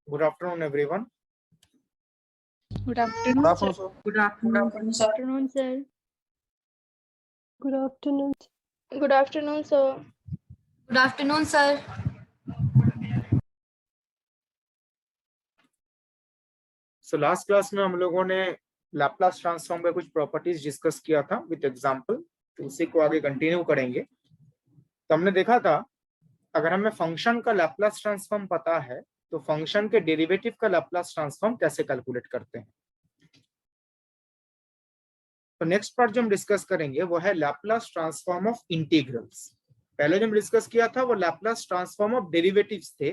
Good afternoon, everyone. Good afternoon, sir. Good afternoon, sir. Afternoon, sir. Good afternoon. Good afternoon, sir. Good afternoon, sir. So last class में हम लोगों ने Laplace transform के कुछ properties discuss किया था with example, तो उसी को आगे कंटिन्यू करेंगे। तो हमने देखा था अगर हमें फंक्शन का लैपलास ट्रांसफॉर्म पता है तो फंक्शन के डेरिवेटिव का लैपलास ट्रांसफॉर्म कैसे कैलकुलेट करते हैं। तो नेक्स्ट पार्ट जो हम डिस्कस करेंगे वो है लैपलास ट्रांसफॉर्म ऑफ इंटीग्रल्स। पहले जो हम डिस्कस किया था वो लैपलास ट्रांसफॉर्म ऑफ डेरिवेटिव्स थे।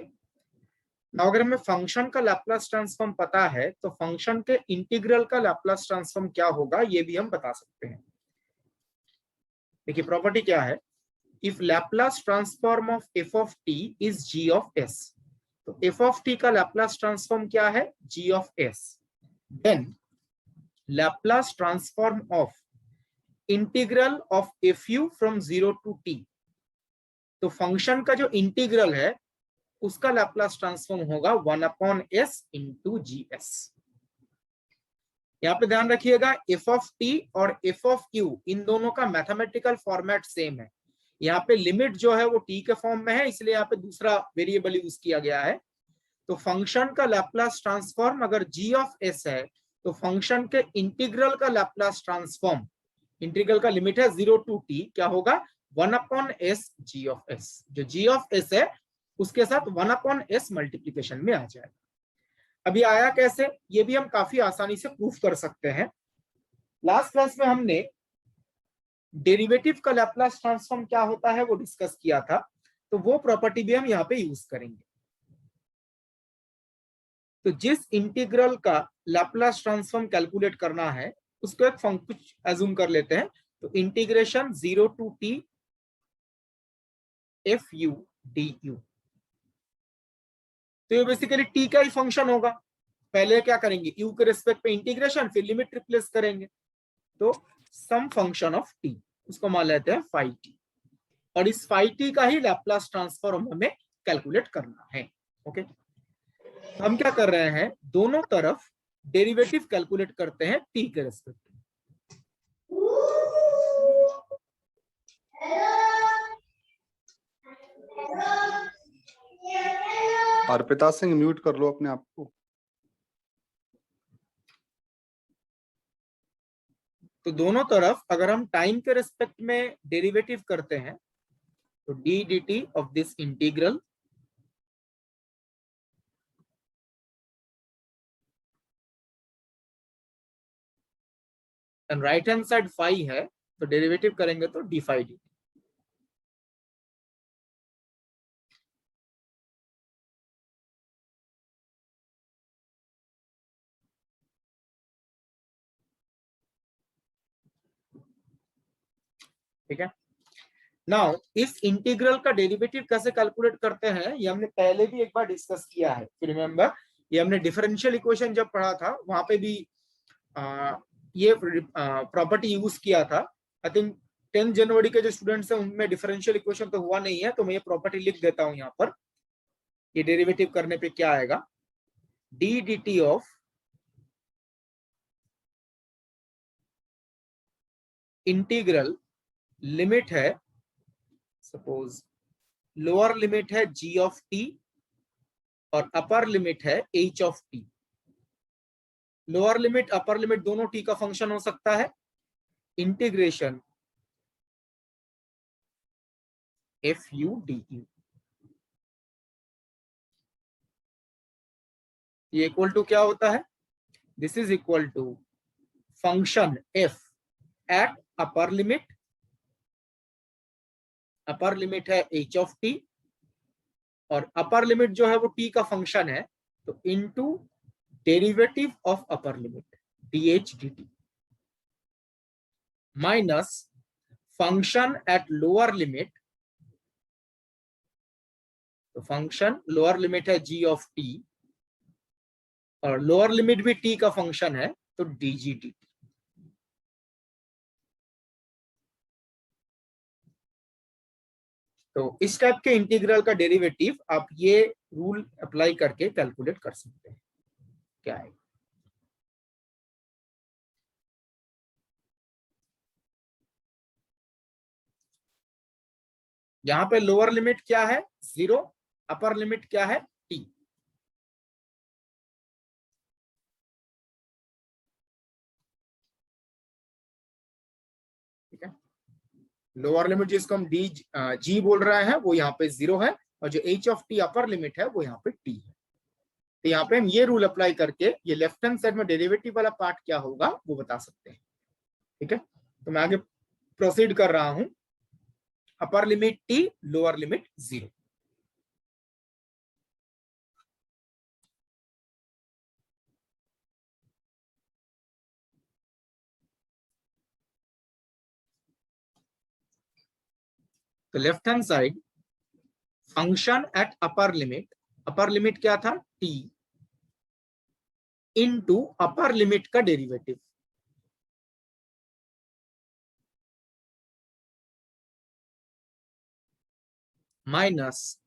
अगर हमें फंक्शन का लैपलास ट्रांसफॉर्म पता है तो फंक्शन के इंटीग्रल का लैपलास ट्रांसफॉर्म क्या होगा ये भी हम बता सकते हैं। देखिए प्रॉपर्टी क्या है, if Laplace transform of F of T is G of S, तो एफ ऑफ टी का लैपलास ट्रांसफॉर्म क्या है, G of S, then Laplace transform of integral of F U from 0 to T, तो function का जो integral है उसका Laplace transform होगा 1/s इंटू जी एस। यहाँ पे ध्यान रखिएगा एफ ऑफ टी और एफ ऑफ क्यू इन दोनों का मैथमेटिकल फॉर्मेट सेम है। यहाँ पे लिमिट जो है वो टी के फॉर्म में है, इसलिए यहाँ पे दूसरा वेरिएबल यूज किया गया है। तो फंक्शन का लैपलास ट्रांसफॉर्म अगर जी ऑफ एस है तो फंक्शन के इंटीग्रल का लैपलास ट्रांसफॉर्म, इंटीग्रल का लिमिट है 0 टू टी, क्या होगा 1/s जी ऑफ एस। जो जी ऑफ एस है उसके साथ 1/s मल्टीप्लीकेशन में आ जाएगा। अभी आया कैसे, ये भी हम काफी आसानी से प्रूफ कर सकते हैं। लास्ट क्लास में हमने डेरिवेटिव का लैपलास ट्रांसफॉर्म क्या होता है वो डिस्कस किया था, तो वो प्रॉपर्टी भी हम यहाँ पे यूज करेंगे। तो जिस इंटीग्रल का लैपलास ट्रांसफॉर्म कैलकुलेट करना है उसको एक कुछ एज्यूम कर लेते हैं, तो integration 0 to T F U D U, तो ये बेसिकली टी का ही फंक्शन होगा। पहले क्या करेंगे, यू के रिस्पेक्ट पे इंटीग्रेशन, फिर लिमिट रिप्लेस करेंगे, तो सम फंक्शन ऑफ टी, उसको मान लेते हैं फाई टी, और इस फाई टी का ही लैपलास ट्रांसफॉर्म हमें कैलकुलेट करना है। ओके, हम क्या कर रहे हैं, दोनों तरफ डेरिवेटिव कैलकुलेट करते हैं टी के रिस्पेक्ट में। अर्पिता सिंह म्यूट कर लो अपने आप को। तो दोनों तरफ अगर हम टाइम के रिस्पेक्ट में डेरिवेटिव करते हैं तो D D T of this integral and right hand side phi है तो डेरिवेटिव करेंगे तो डी फाई डी। ठीक है, नाउ इस इंटीग्रल का डेरिवेटिव कैसे कैलकुलेट करते हैं ये हमने पहले भी एक बार डिस्कस किया है। रिमेंबर, ये हमने डिफरेंशियल इक्वेशन जब पढ़ा था वहां पे भी ये प्रॉपर्टी यूज किया था। आई थिंक 10 जनवरी के जो स्टूडेंट्स हैं उनमें डिफरेंशियल इक्वेशन तो हुआ नहीं है, तो मैं ये प्रॉपर्टी लिख देता हूं यहाँ पर। ये डेरिवेटिव करने पे क्या आएगा, D D T of integral, limit है सपोज लोअर लिमिट है जी ऑफ टी और अपर लिमिट है H of T. Lower limit upper limit दोनों टी का फंक्शन हो सकता है, integration F U D U, ये इक्वल टू क्या होता है, this is equal to function F at upper limit, upper limit है एच ऑफ टी और अपर लिमिट जो है वो टी का फंक्शन है, तो into derivative of upper limit D H D T minus function at lower limit, तो function lower limit है जी ऑफ टी और लोअर लिमिट भी टी का फंक्शन है तो डी जी टी टी। तो इस टाइप के इंटीग्रल का डेरिवेटिव आप ये रूल अप्लाई करके कैलकुलेट कर सकते हैं। क्या है? यहाँ पे लोअर लिमिट क्या है? 0, अपर लिमिट क्या है? t। ठीक है, लोअर लिमिट जिसको हम डी जी बोल रहे हैं वो यहाँ पे 0 है, और जो h of t upper limit है वो यहाँ पे t है। तो यहाँ पे हम ये रूल अप्लाई करके ये लेफ्ट हैंड साइड में डेरिवेटिव वाला पार्ट क्या होगा वो बता सकते हैं। ठीक है, तो मैं आगे प्रोसीड कर रहा हूं। Upper limit t, lower limit 0। तो left hand side function at upper limit क्या था? t इनटू अपर लिमिट का derivative minus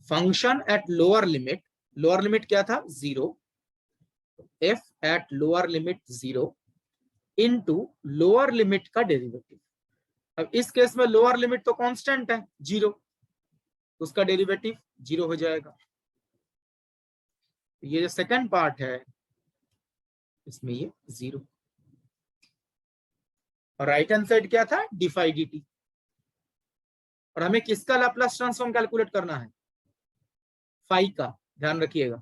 function at lower limit क्या था? 0, f at lower limit 0 into lower limit का डेरिवेटिव। अब इस केस में लोअर लिमिट तो कांस्टेंट है 0, उसका डेरिवेटिव 0 हो जाएगा। ये जो सेकंड पार्ट है इसमें ये 0, और राइट हैंड साइड क्या था? D phi dt। और हमें किसका लैप्लस ट्रांसफॉर्म कैलकुलेट करना है? फाई का। ध्यान रखिएगा,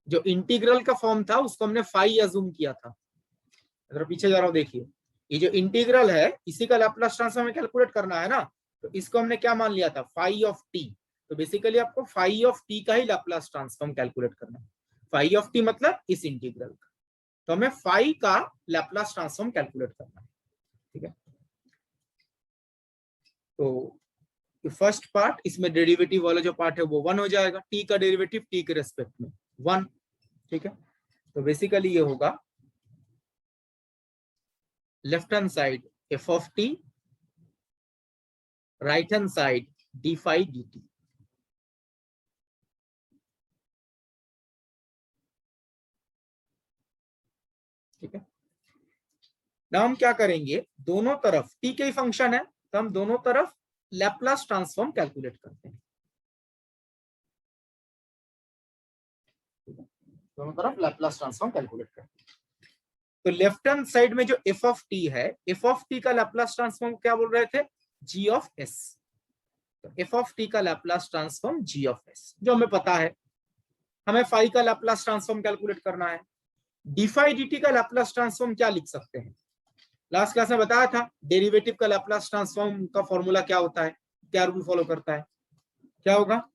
जो इंटीग्रल का फॉर्म था उसको हमने फाई अज्यूम किया था। अगर पीछे जा रहा हूं देखिए, ये जो इंटीग्रल है इसी का लैप्लस ट्रांसफॉर्म हमें कैलकुलेट करना है ना, तो इसको हमने क्या मान लिया था? Phi of T. तो बेसिकली आपको फाई ऑफ टी का ही लैप्लस ट्रांसफॉर्म कैलकुलेट करना है। फाई ऑफ टी मतलब इस इंटीग्रल का, तो हमें फाई का लैप्लस ट्रांसफॉर्म कैलकुलेट करना है। ठीक है, तो फर्स्ट पार्ट, इसमें डेरिवेटिव वाला जो पार्ट है वो 1 हो जाएगा। टी का डेरिवेटिव टी के रेस्पेक्ट में 1। ठीक है, तो बेसिकली ये होगा left hand side f of t, right hand side d phi dt। ठीक है, now हम क्या करेंगे? दोनों तरफ t के ही फंक्शन है तो हम दोनों तरफ लैप्लस ट्रांसफॉर्म कैलकुलेट करते हैं। दोनों तरफ लैप्लस ट्रांसफॉर्म कैलकुलेट करते हैं। तो लेफ्ट हैंड साइड में जो f ऑफ t है, f ऑफ t का लैप्लस ट्रांसफॉर्म क्या बोल रहे थे? g of s। तो f ऑफ t का Laplace transform g of s जो हमें पता है। हमें फाई का लैप्लस ट्रांसफॉर्म कैलकुलेट करना है। डी फाई dt का लैप्लस ट्रांसफॉर्म क्या लिख सकते हैं? लास्ट क्लास में बताया था डेरिवेटिव का लैप्लस ट्रांसफॉर्म का फॉर्मूला क्या होता है, क्या रूल फॉलो करता है? क्या होगा?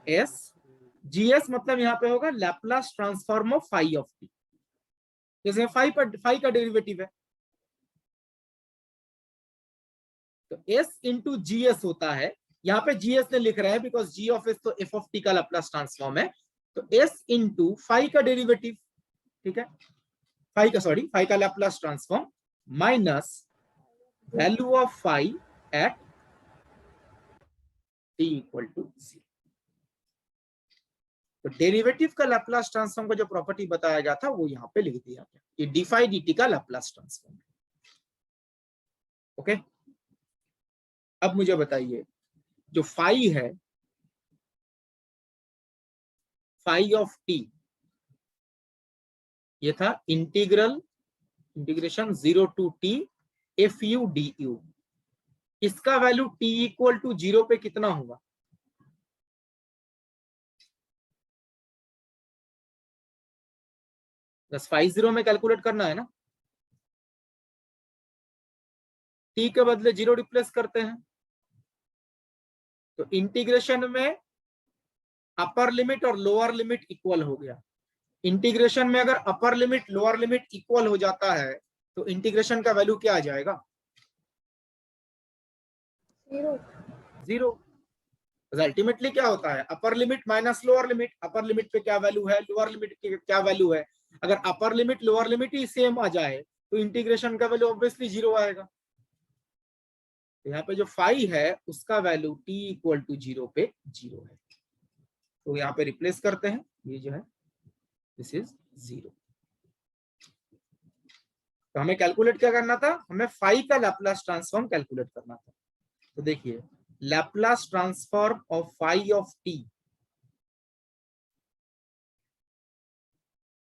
s gs, मतलब यहाँ पे होगा Laplace transform of phi of T. जैसे फाई का डेरिवेटिव है तो s इंटू जीएस होता है। यहाँ पे जीएस ने लिख रहे हैं बिकॉज जी ऑफ एस तो एफ ऑफ टी का लैप्लस ट्रांसफॉर्म है, तो s इंटू फाई का डेरिवेटिव। ठीक है, फाई का Laplace transform minus value of phi at t equal to 0। तो डेरिवेटिव का लैप्लस ट्रांसफॉर्म का जो प्रॉपर्टी बताया गया था वो यहाँ पे लिख दिया गया। ये डी फाई dt का लैप्लस ट्रांसफॉर्म। ओके, अब मुझे बताइए जो फाई है, फाई ऑफ टी, ये था integration 0 to t fu du। इसका वैल्यू t इक्वल टू 0 पे कितना होगा? बस फाई 0 में कैलकुलेट करना है ना, t के बदले 0 रिप्लेस करते हैं। तो इंटीग्रेशन में अपर लिमिट और लोअर लिमिट इक्वल हो गया। इंटीग्रेशन में अगर upper limit lower limit equal हो जाता है तो इंटीग्रेशन का वैल्यू क्या आ जाएगा? 0। अल्टीमेटली क्या होता है? Upper limit minus lower limit. Upper limit पे क्या वैल्यू है, लोअर लिमिट की क्या वैल्यू है। अगर अपर लिमिट लोअर लिमिट ही सेम आ जाए तो इंटीग्रेशन का वैल्यू ऑब्वियसली 0 आएगा। तो यहाँ पे जो फाई है उसका वैल्यू t इक्वल टू 0 पे 0 है, तो यहाँ पे रिप्लेस करते हैं, ये जो है दिस इज 0। तो हमें कैलकुलेट क्या करना था, हमें फाई का लैप्लास ट्रांसफॉर्म कैलकुलेट करना था। तो देखिए Laplace transform of phi of t,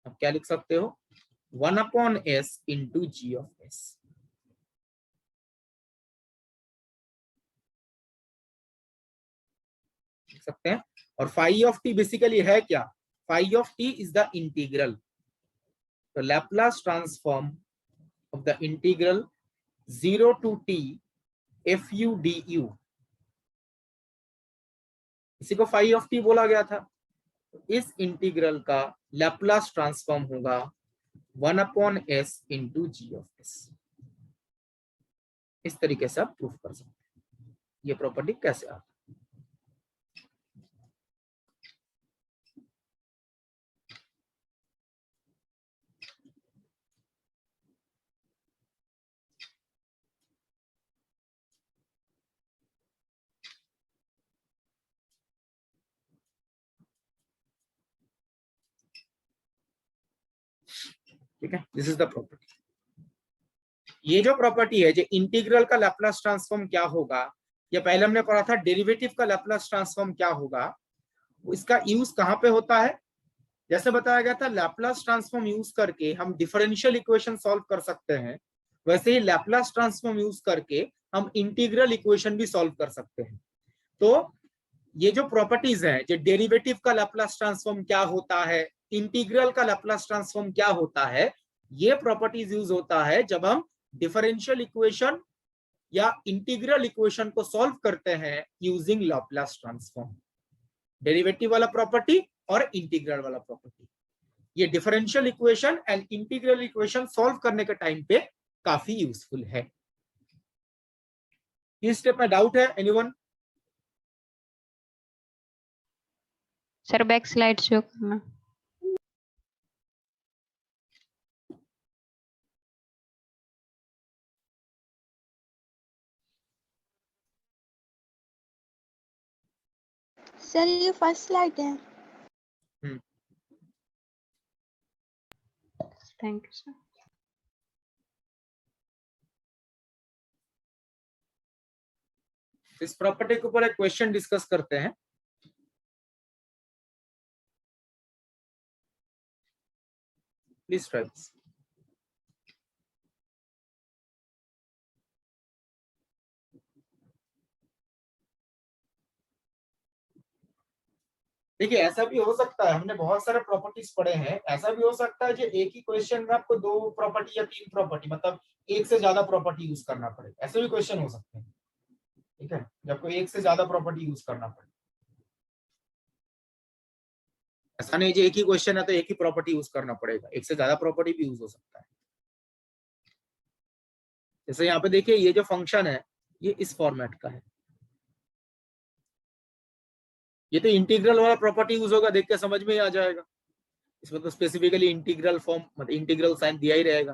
अब क्या लिख सकते हो, 1/s into G of S. लिख सकते हैं। और फाई ऑफ टी बेसिकली है क्या, phi of T is the integral, तो Laplace transform of the integral 0 to t fu du, इसी को फाई ऑफ टी बोला गया था। तो इस इंटीग्रल का लैप्लास ट्रांसफॉर्म होगा 1/s into G of S. इस तरीके से आप प्रूफ कर सकते हैं। ये प्रॉपर्टी कैसे आता है, ठीक है, दिस इज द प्रॉपर्टी। ये जो प्रॉपर्टी है, जो इंटीग्रल का लैप्लास ट्रांसफॉर्म क्या होगा, या पहले हमने पढ़ा था डेरिवेटिव का लैप्लास ट्रांसफॉर्म क्या होगा, इसका यूज कहां पे होता है, जैसे बताया गया था लैप्लास ट्रांसफॉर्म यूज करके हम डिफरेंशियल इक्वेशन सॉल्व कर सकते हैं, वैसे ही लैप्लास ट्रांसफॉर्म यूज करके हम इंटीग्रल इक्वेशन भी सॉल्व कर सकते हैं। तो ये जो प्रॉपर्टीज है, जो डेरिवेटिव का लैप्लास ट्रांसफॉर्म क्या होता है, इंटीग्रल का लैप्लास ट्रांसफॉर्म क्या होता है, ये प्रॉपर्टीज यूज होता है जब हम डिफरेंशियल इक्वेशन या इंटीग्रल इक्वेशन को सॉल्व करते हैं यूजिंग लैप्लास ट्रांसफॉर्म। डेरिवेटिव वाला प्रॉपर्टी और इंटीग्रल वाला प्रॉपर्टी, ये differential equation and integral equation solve करने के टाइम पे काफी यूजफुल है। इस स्टेप में डाउट है anyone? Sir back slide show करना। सर ये फर्स्ट स्लाइड है। Thank you sir. इस प्रॉपर्टी के ऊपर एक क्वेश्चन डिस्कस करते हैं। Please try this. देखिए ऐसा भी हो सकता है, हमने बहुत सारे प्रॉपर्टीज पढ़े हैं, ऐसा भी हो सकता है जो एक ही क्वेश्चन में आपको 2 प्रॉपर्टी या 3 प्रॉपर्टी, मतलब एक से ज्यादा प्रॉपर्टी यूज करना पड़े, ऐसे भी क्वेश्चन हो सकते हैं। ठीक है, जब कोई एक से ज्यादा प्रॉपर्टी यूज करना पड़े, ऐसा नहीं जो एक ही क्वेश्चन है तो एक ही प्रॉपर्टी यूज करना पड़ेगा, एक से ज्यादा प्रॉपर्टी भी यूज हो सकता है। जैसे यहाँ पे देखिए ये जो फंक्शन है ये इस फॉर्मेट का है, ये तो इंटीग्रल वाला प्रॉपर्टी यूज होगा, देख के समझ में ही आ जाएगा। इसमें तो स्पेसिफिकली इंटीग्रल फॉर्म मतलब इंटीग्रल साइन दिया ही रहेगा।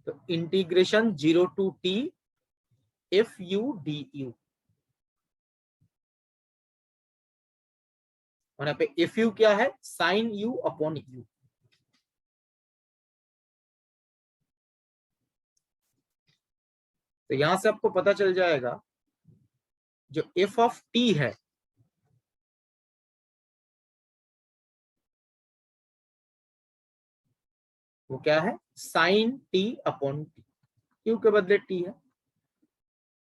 तो integration 0 to t fu du, और यहाँ पे fu क्या है, साइन u अपॉन u। तो यहां से आपको पता चल जाएगा जो f ऑफ t है वो क्या है, sine t upon t, Q के बदले t है।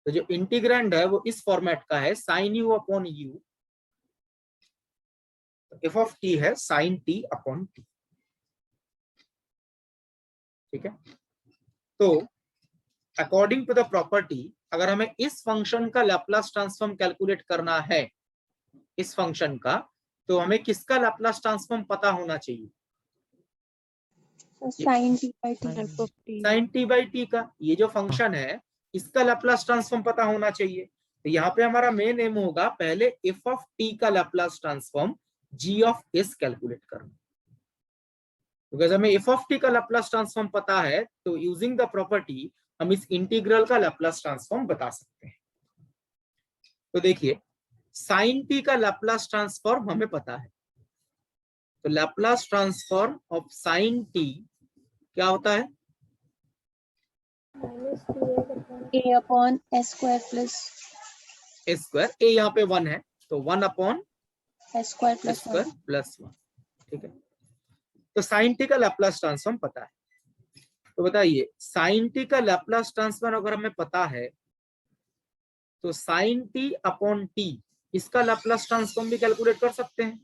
तो जो इंटीग्रैंड है वो इस फॉर्मेट का है, sine u upon u, F of t है साइन t अपॉन t। ठीक है, तो अकॉर्डिंग टू द प्रॉपर्टी अगर हमें इस फंक्शन का लैप्लास ट्रांसफॉर्म कैलकुलेट करना है, इस फंक्शन का, तो हमें किसका लैप्लास ट्रांसफॉर्म पता होना चाहिए, sine T by T. Sine T by T का, ये जो फंक्शन है इसका लैप्लास ट्रांसफॉर्म पता होना चाहिए। तो यहाँ पे हमारा मेन एम होगा पहले एफ ऑफ टी का Laplace transform ji of S calculate करना, बिकॉज हमें एफ ऑफ टी का लैप्लास ट्रांसफॉर्म पता है, तो यूजिंग द प्रॉपर्टी हम इस इंटीग्रल का लैप्लास ट्रांसफॉर्म बता सकते हैं। तो देखिए साइन टी का लैप्लास ट्रांसफॉर्म हमें पता है, तो Laplace transform of sine T क्या होता है? A upon S square plus A square, A यहाँ पे 1 है तो 1 upon S square plus square 1. Plus 1। ठीक है, तो साइन टी का लैप्लास ट्रांसफॉर्म पता है। तो बताइए साइन टी का लैप्लास ट्रांसफॉर्म अगर हमें पता है तो साइन टी अपॉन टी इसका लैप्लास ट्रांसफॉर्म भी कैलकुलेट कर सकते हैं।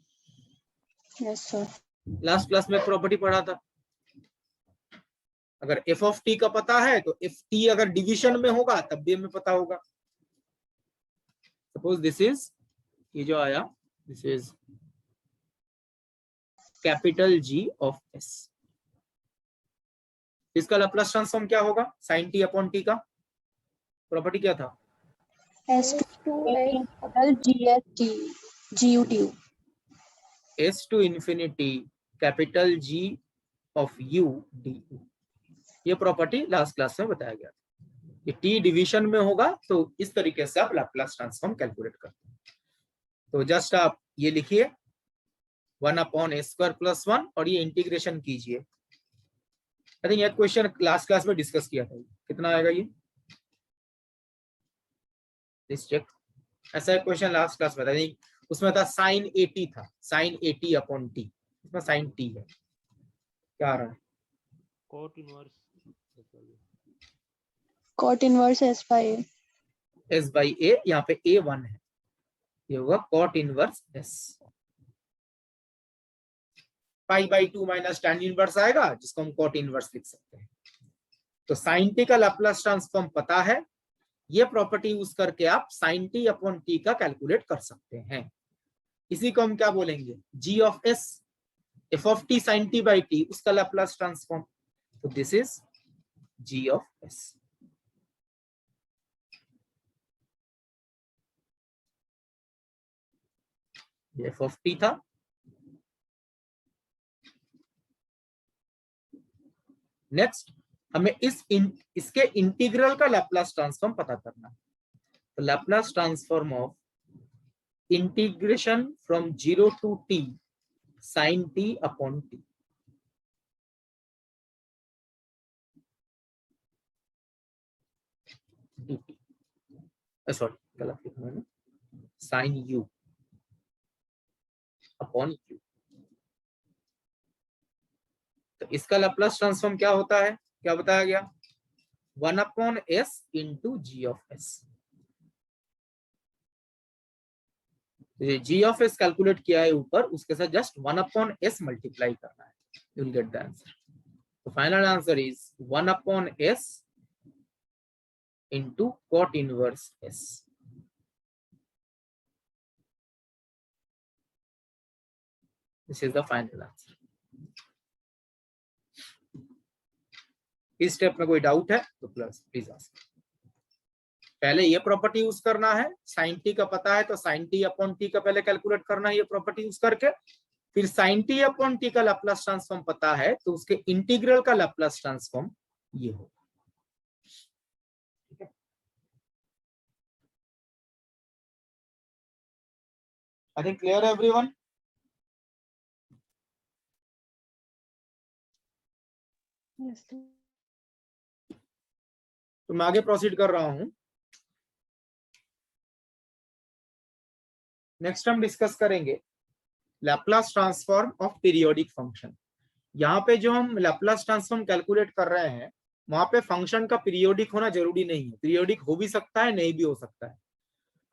Yes, sir. लास्ट क्लास में प्रॉपर्टी पढ़ा था, अगर एफ ऑफ टी का पता है तो एफ टी अगर डिवीजन में होगा तब भी हमें पता होगा। सपोज दिस इज, ये जो आया this is capital G of S, इसका लैप्लास ट्रांसफॉर्म क्या होगा? साइन टी अपॉन टी का प्रॉपर्टी क्या था? S to GST GUT. S to infinity capital G of U D U, ये प्रॉपर्टी लास्ट क्लास में बताया गया था। ये टी डिवीजन में होगा तो इस तरीके से आप लैप्लास ट्रांसफॉर्म कैलकुलेट करते हैं। तो जस्ट आप ये लिखिए 1 अपॉन ए स्क्वायर प्लस 1 और ये इंटीग्रेशन कीजिए। आई थिंक ये क्वेश्चन लास्ट क्लास में डिस्कस किया था। कितना आएगा ये? Please check. ऐसा एक क्वेश्चन लास्ट क्लास में था, उसमें था साइन 80 था, साइन 80 अपॉन टी, इसमें साइन टी है, क्या आ रहा है? Cot inverse S by A. S by A, यहाँ पे ए 1 है, ये होगा cot inverse S. Pi by 2 minus tan inverse आएगा जिसको हम कॉट इनवर्स लिख सकते हैं। तो साइन टी का लैप्लास ट्रांसफॉर्म पता है, ये प्रॉपर्टी यूज करके आप साइन टी अपॉन टी का कैलकुलेट कर सकते हैं। इसी को हम क्या बोलेंगे? G of S, F of T sine T by T, उसका लैप्लास ट्रांसफॉर्म। तो this is G of S. F of T था, नेक्स्ट हमें इसके इंटीग्रल का लैप्लास ट्रांसफॉर्म पता करना है। तो Laplace transform of integration from 0 to T sine T upon T. Sorry गलत लिखा मैंने, साइन यू अपॉन यू। तो इसका लैप्लास ट्रांसफॉर्म क्या होता है, क्या बताया गया? 1 upon S into G of S. G of S calculate किया है ऊपर, उसके साथ जस्ट 1 अपॉन एस मल्टीप्लाई करना है, you will get the answer. तो final answer is 1 upon S into cot inverse S. This is the final answer. इस step में कोई डाउट है तो प्लीज आस्क। पहले ये प्रॉपर्टी यूज करना है, साइन टी का पता है तो साइन टी अपॉन टी का पहले कैलकुलेट करना है ये प्रॉपर्टी यूज करके, फिर साइन टी अपॉन टी का लैप्लास ट्रांसफॉर्म पता है तो उसके इंटीग्रल का लैप्लास ट्रांसफॉर्म ये होगा। ठीक है, आई थिंक क्लियर है एवरीवन। Yes, sir. तो मैं आगे प्रोसीड कर रहा हूं। नेक्स्ट हम डिस्कस करेंगे Laplace transform of periodic function. यहाँ पे जो हम लैप्लास ट्रांसफॉर्म कैलकुलेट कर रहे हैं वहां पे फंक्शन का पीरियोडिक होना जरूरी नहीं है, पीरियोडिक हो भी सकता है नहीं भी हो सकता है।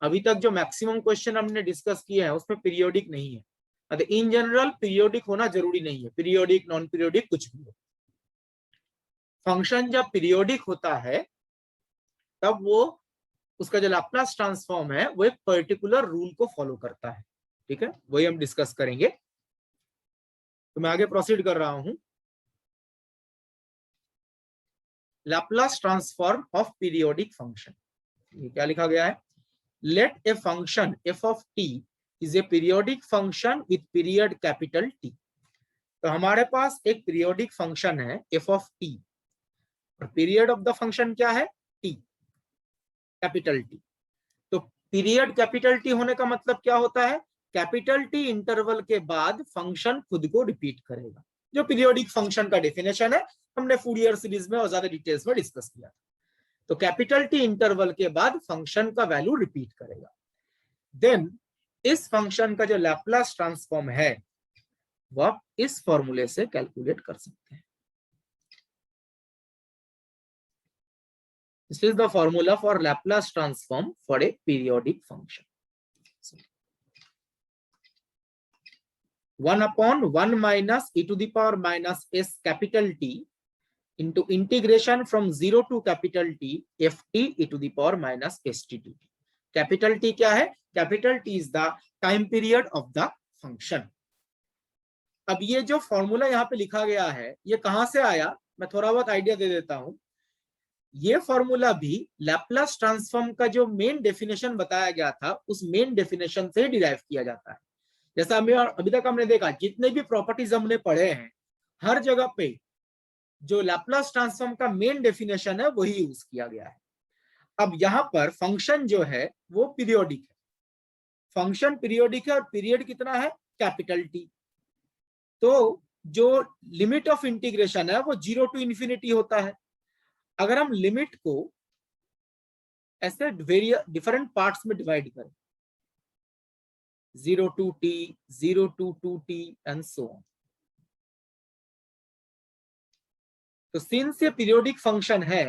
अभी तक जो मैक्सिमम क्वेश्चन हमने डिस्कस किए हैं उसमें पीरियोडिक नहीं है। इन जनरल पीरियोडिक होना जरूरी नहीं है, पीरियोडिक नॉन पीरियोडिक कुछ भी हो। फंक्शन जब पीरियोडिक होता है तब वो उसका जो लैप्लास ट्रांसफॉर्म है वो एक पर्टिकुलर रूल को फॉलो करता है। ठीक है, वही हम डिस्कस करेंगे। तो मैं आगे प्रोसीड कर रहा हूं। Laplace transform of periodic function, ये क्या लिखा गया है? Let a function F of T is a periodic function with period capital T. तो हमारे पास एक पीरियोडिक फंक्शन है एफ ऑफ टी और पीरियड ऑफ द फंक्शन क्या है? T, capital T. तो पीरियड कैपिटल टी होने का मतलब क्या होता है, कैपिटल टी इंटरवल के बाद फंक्शन खुद को रिपीट करेगा, जो पीरियोडिक फंक्शन का डेफिनेशन है, हमने फूरियर सीरीज में और ज्यादा डिटेल्स में डिस्कस किया था। तो कैपिटल टी इंटरवल के बाद फंक्शन का वैल्यू रिपीट करेगा। देन इस फंक्शन का जो लैप्लास ट्रांसफॉर्म है वो आप इस फॉर्मूले से कैलकुलेट कर सकते हैं। This is the formula for Laplace transform for a periodic function. 1/1 minus e to the power minus s capital T into integration from 0 to capital T ft e to the power minus st dt. Capital T क्या है? Capital T is the time period of the function. अब ये जो formula यहाँ पे लिखा गया है ये कहां से आया, मैं थोड़ा बहुत आइडिया दे देता हूं। ये फॉर्मूला भी लैप्लास ट्रांसफॉर्म का जो मेन डेफिनेशन बताया गया था उस मेन डेफिनेशन से डिराइव किया जाता है। जैसा अभी तक हमने देखा, जितने भी प्रॉपर्टीज हमने पढ़े हैं हर जगह पे जो लैप्लास ट्रांसफॉर्म का मेन डेफिनेशन है वही यूज किया गया है। अब यहाँ पर फंक्शन जो है वो पीरियोडिक है, फंक्शन पीरियोडिक है और पीरियड कितना है, कैपिटल टी। तो जो लिमिट ऑफ इंटीग्रेशन है वो 0 to इन्फिनिटी होता है। अगर हम लिमिट को ऐसे डिफरेंट पार्ट्स में डिवाइड करें, 0 to t, 0 to 2t and so on, तो सिंस ये पीरियोडिक फंक्शन है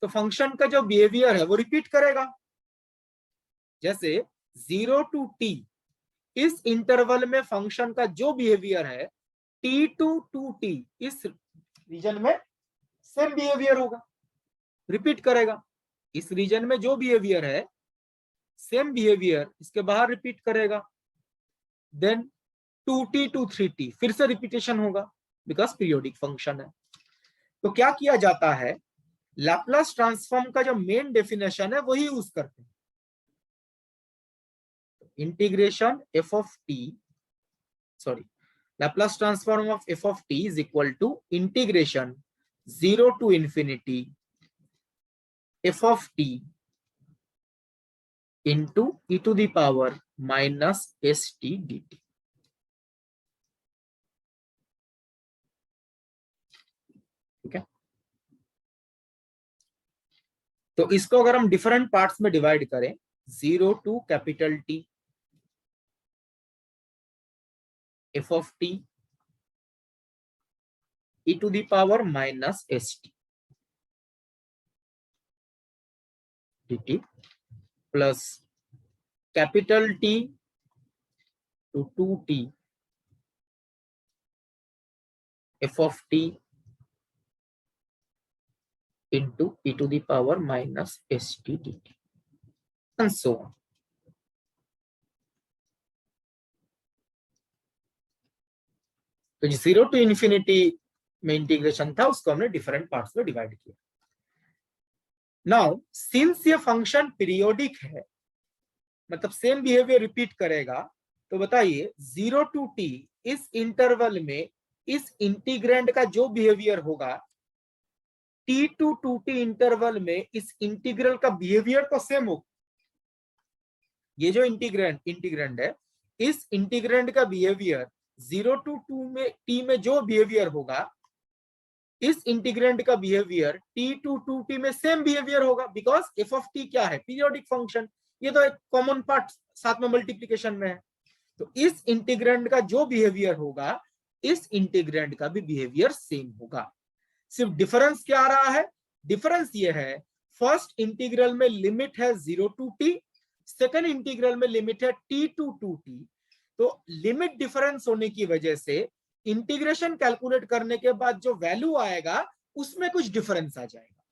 तो फंक्शन का जो बिहेवियर है वो रिपीट करेगा। जैसे 0 to t इस इंटरवल में फंक्शन का जो बिहेवियर है t to 2t इस रीजन में सेम बिहेवियर होगा, रिपीट करेगा। इस रीजन में जो बिहेवियर है सेम बिहेवियर इसके बाहर रिपीट करेगा। देन 2t to 3t फिर से रिपीटेशन होगा बिकॉज पीरियोडिक फंक्शन है। तो क्या किया जाता है, लैप्लास ट्रांसफॉर्म का जो मेन डेफिनेशन है वही यूज करते हैं। Integration f of t, sorry, Laplace transform of f of t is equal to integration 0 to infinity f of t into e to the power minus st dt. ठीक है, तो इसको अगर हम डिफरेंट पार्ट्स में divide करें, 0 to capital T f of t e to the power minus st dt plus capital T to 2t f of t into e to the power minus st dt and so on. तो 0 to infinity में integration था उसको हमने different parts में divide किया। Now since ये function periodic है, मतलब सेम बिहेवियर रिपीट करेगा, तो बताइए 0 to t इस इंटरवल में इस इंटीग्रेंड का जो बिहेवियर होगा, t to 2t इंटरवल में इस इंटीग्रल का बिहेवियर तो सेम होगा। ये जो इंटीग्रेंड है इस इंटीग्रेंड का बिहेवियर 0 to 2 में t में जो बिहेवियर होगा इस इंटीग्रेंड का बिहेवियर t to 2t में सेम बिहेवियर होगा बिकॉज f of t क्या है, पीरियोडिक फंक्शन। ये तो एक कॉमन पार्ट साथ में मल्टीप्लिकेशन में है। तो इस इंटीग्रेंड का जो बिहेवियर होगा इस इंटीग्रेंड का भी बिहेवियर सेम होगा। सिर्फ डिफरेंस क्या आ रहा है, डिफरेंस ये है फर्स्ट इंटीग्रल में लिमिट है 0 to t, सेकेंड इंटीग्रल में लिमिट है t to 2t। तो लिमिट डिफरेंस होने की वजह से इंटीग्रेशन कैलकुलेट करने के बाद जो वैल्यू आएगा उसमें कुछ डिफरेंस आ जाएगा,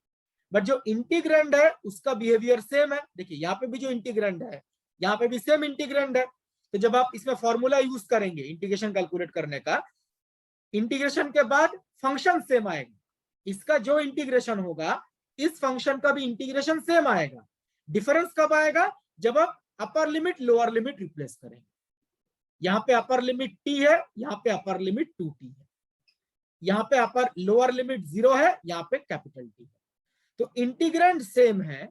बट जो इंटीग्रेंड है उसका बिहेवियर सेम है। देखिए यहाँ पे भी जो इंटीग्रेंड है यहाँ पे भी सेम इंटीग्रेंड है। तो जब आप इसमें फॉर्मूला यूज करेंगे इंटीग्रेशन कैलकुलेट करने का, इंटीग्रेशन के बाद फंक्शन सेम आएगा, इसका जो इंटीग्रेशन होगा इस फंक्शन का भी इंटीग्रेशन सेम आएगा। डिफरेंस कब आएगा, जब आप upper limit lower limit replace करेंगे। यहाँ पे अपर लिमिट t है, यहाँ पे अपर लिमिट 2t है, यहाँ पे अपर लोअर लिमिट 0 है, यहाँ पे कैपिटल T है। तो इंटीग्रेंड सेम है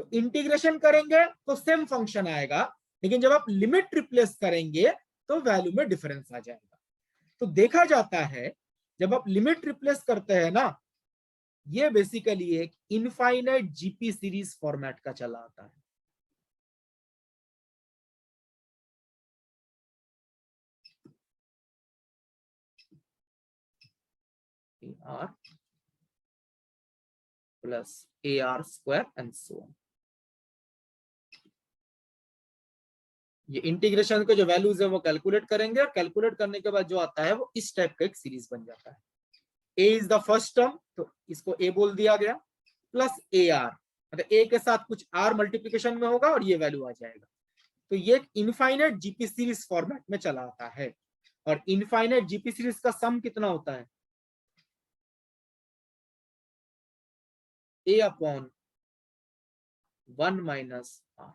तो इंटीग्रेशन करेंगे तो सेम फंक्शन आएगा, लेकिन जब आप लिमिट रिप्लेस करेंगे तो वैल्यू में डिफरेंस आ जाएगा। तो देखा जाता है जब आप लिमिट रिप्लेस करते हैं ना, ये बेसिकली एक इनफाइनाइट जीपी सीरीज फॉर्मेट का चला आता है। AR plus AR square and so on। ये इंटीग्रेशन के जो वैल्यूज है वो कैलकुलेट करेंगे, और कैलकुलेट करने के बाद जो आता है वो इस टाइप का एक सीरीज बन जाता है। A is the first term, तो इसको A बोल दिया गया, प्लस AR, मतलब A के साथ कुछ R मल्टीप्लीकेशन में होगा और ये वैल्यू आ जाएगा। तो ये एक इनफाइनाइट जीपी सीरीज फॉर्मेट में चला आता है। और इनफाइनाइट जीपी सीरीज का सम कितना होता है? A upon 1 minus R।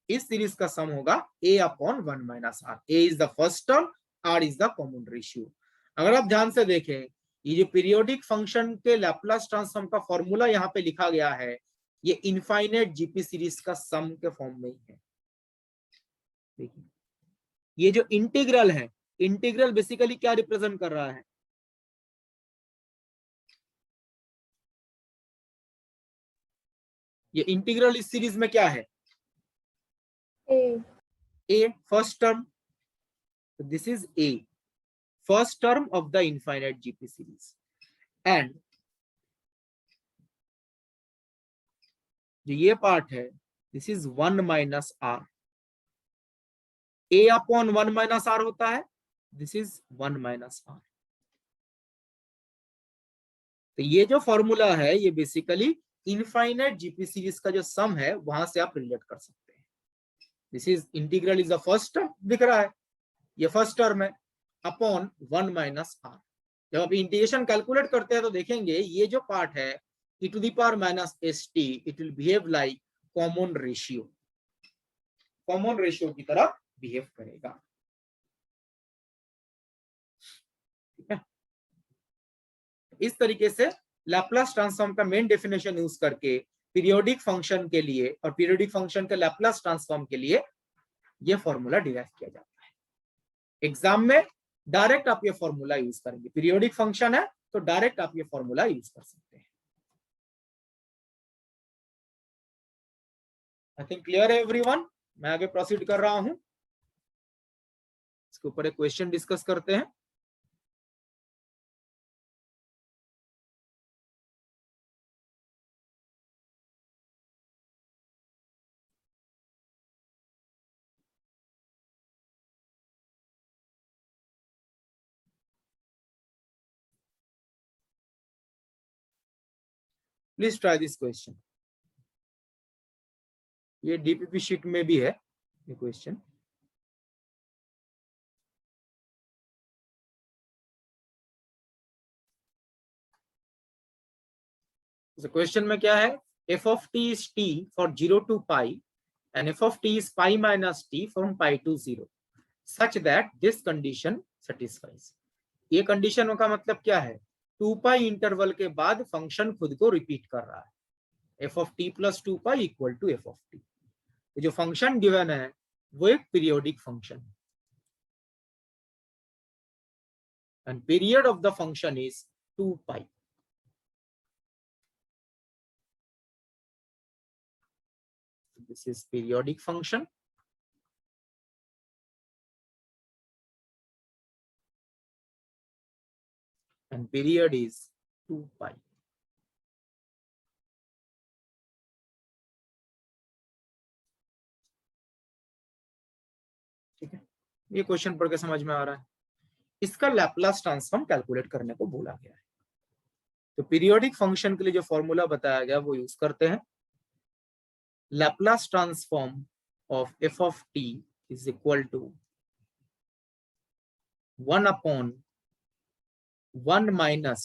इस सीरीज का सम होगा A upon 1 minus R। A is the first term, R is the common ratio. अगर आप ध्यान से देखें, ये जो पीरियोडिक फंक्शन के लैप्लास ट्रांसफॉर्म का फॉर्मूला यहाँ पे लिखा गया है, ये इनफाइनाइट जीपी सीरीज का सम के फॉर्म में ही है। देखिए, ये जो इंटीग्रल है, इंटीग्रल बेसिकली क्या रिप्रेजेंट कर रहा है? ये इंटीग्रल इस सीरीज में क्या है? A first term, this is A first term of the infinite GP series, and जो ये पार्ट है, this is 1 minus R। A upon 1 minus R होता है, this is 1 minus R। तो ये जो फॉर्मूला है ये बेसिकली इनफाइनाइट जीपी सीरीज का जो सम है वहां से आप रिलेट कर सकते हैं। This is integral is the first term, दिख रहा है ये फर्स्ट टर्म है, अपॉन 1 माइनस R। जब आप इंटीग्रेशन कैलकुलेट करते हैं तो देखेंगे ये जो पार्ट है e to the power minus st, it will behave like common ratio, common ratio की तरह बिहेव करेगा। ठीक है, इस तरीके से लैप्लास ट्रांसफॉर्म का मेन डेफिनेशन यूज करके पीरियोडिक फंक्शन के लिए और पीरियोडिक फंक्शन के लैप्लास ट्रांसफॉर्म के लिए यह फॉर्मूला डिराइव किया जाता है। एग्जाम में डायरेक्ट आप ये फॉर्मूला यूज करेंगे, पीरियोडिक फंक्शन है तो डायरेक्ट आप ये फॉर्मूला यूज कर सकते हैं। आई थिंक क्लियर है एवरीवन। मैं आगे प्रोसीड कर रहा हूं, इसके ऊपर एक क्वेश्चन डिस्कस करते हैं। Please try this question. ये डीपीपी शीट में भी है ये क्वेश्चन। क्वेश्चन में क्या है? f of t is t for 0 to pi and f of t is pi minus t from pi to 0 such that this condition satisfies। ये condition का मतलब क्या है? 2 पाई इंटरवल के बाद फंक्शन खुद को रिपीट कर रहा है, f of t plus 2 pi equal to f of t। जो फंक्शन गिवन है वो एक पीरियोडिक फंक्शन है, and period of the function is 2 pi. This is periodic function, and period is 2 pi। ठीक है, ये क्वेश्चन पढ़ के समझ में आ रहा है। इसका लैप्लास ट्रांसफॉर्म कैलकुलेट करने को बोला गया है। तो पीरियोडिक फंक्शन के लिए जो फॉर्मूला बताया गया वो यूज करते हैं। Laplace transform of f of t is equal to 1 upon 1 minus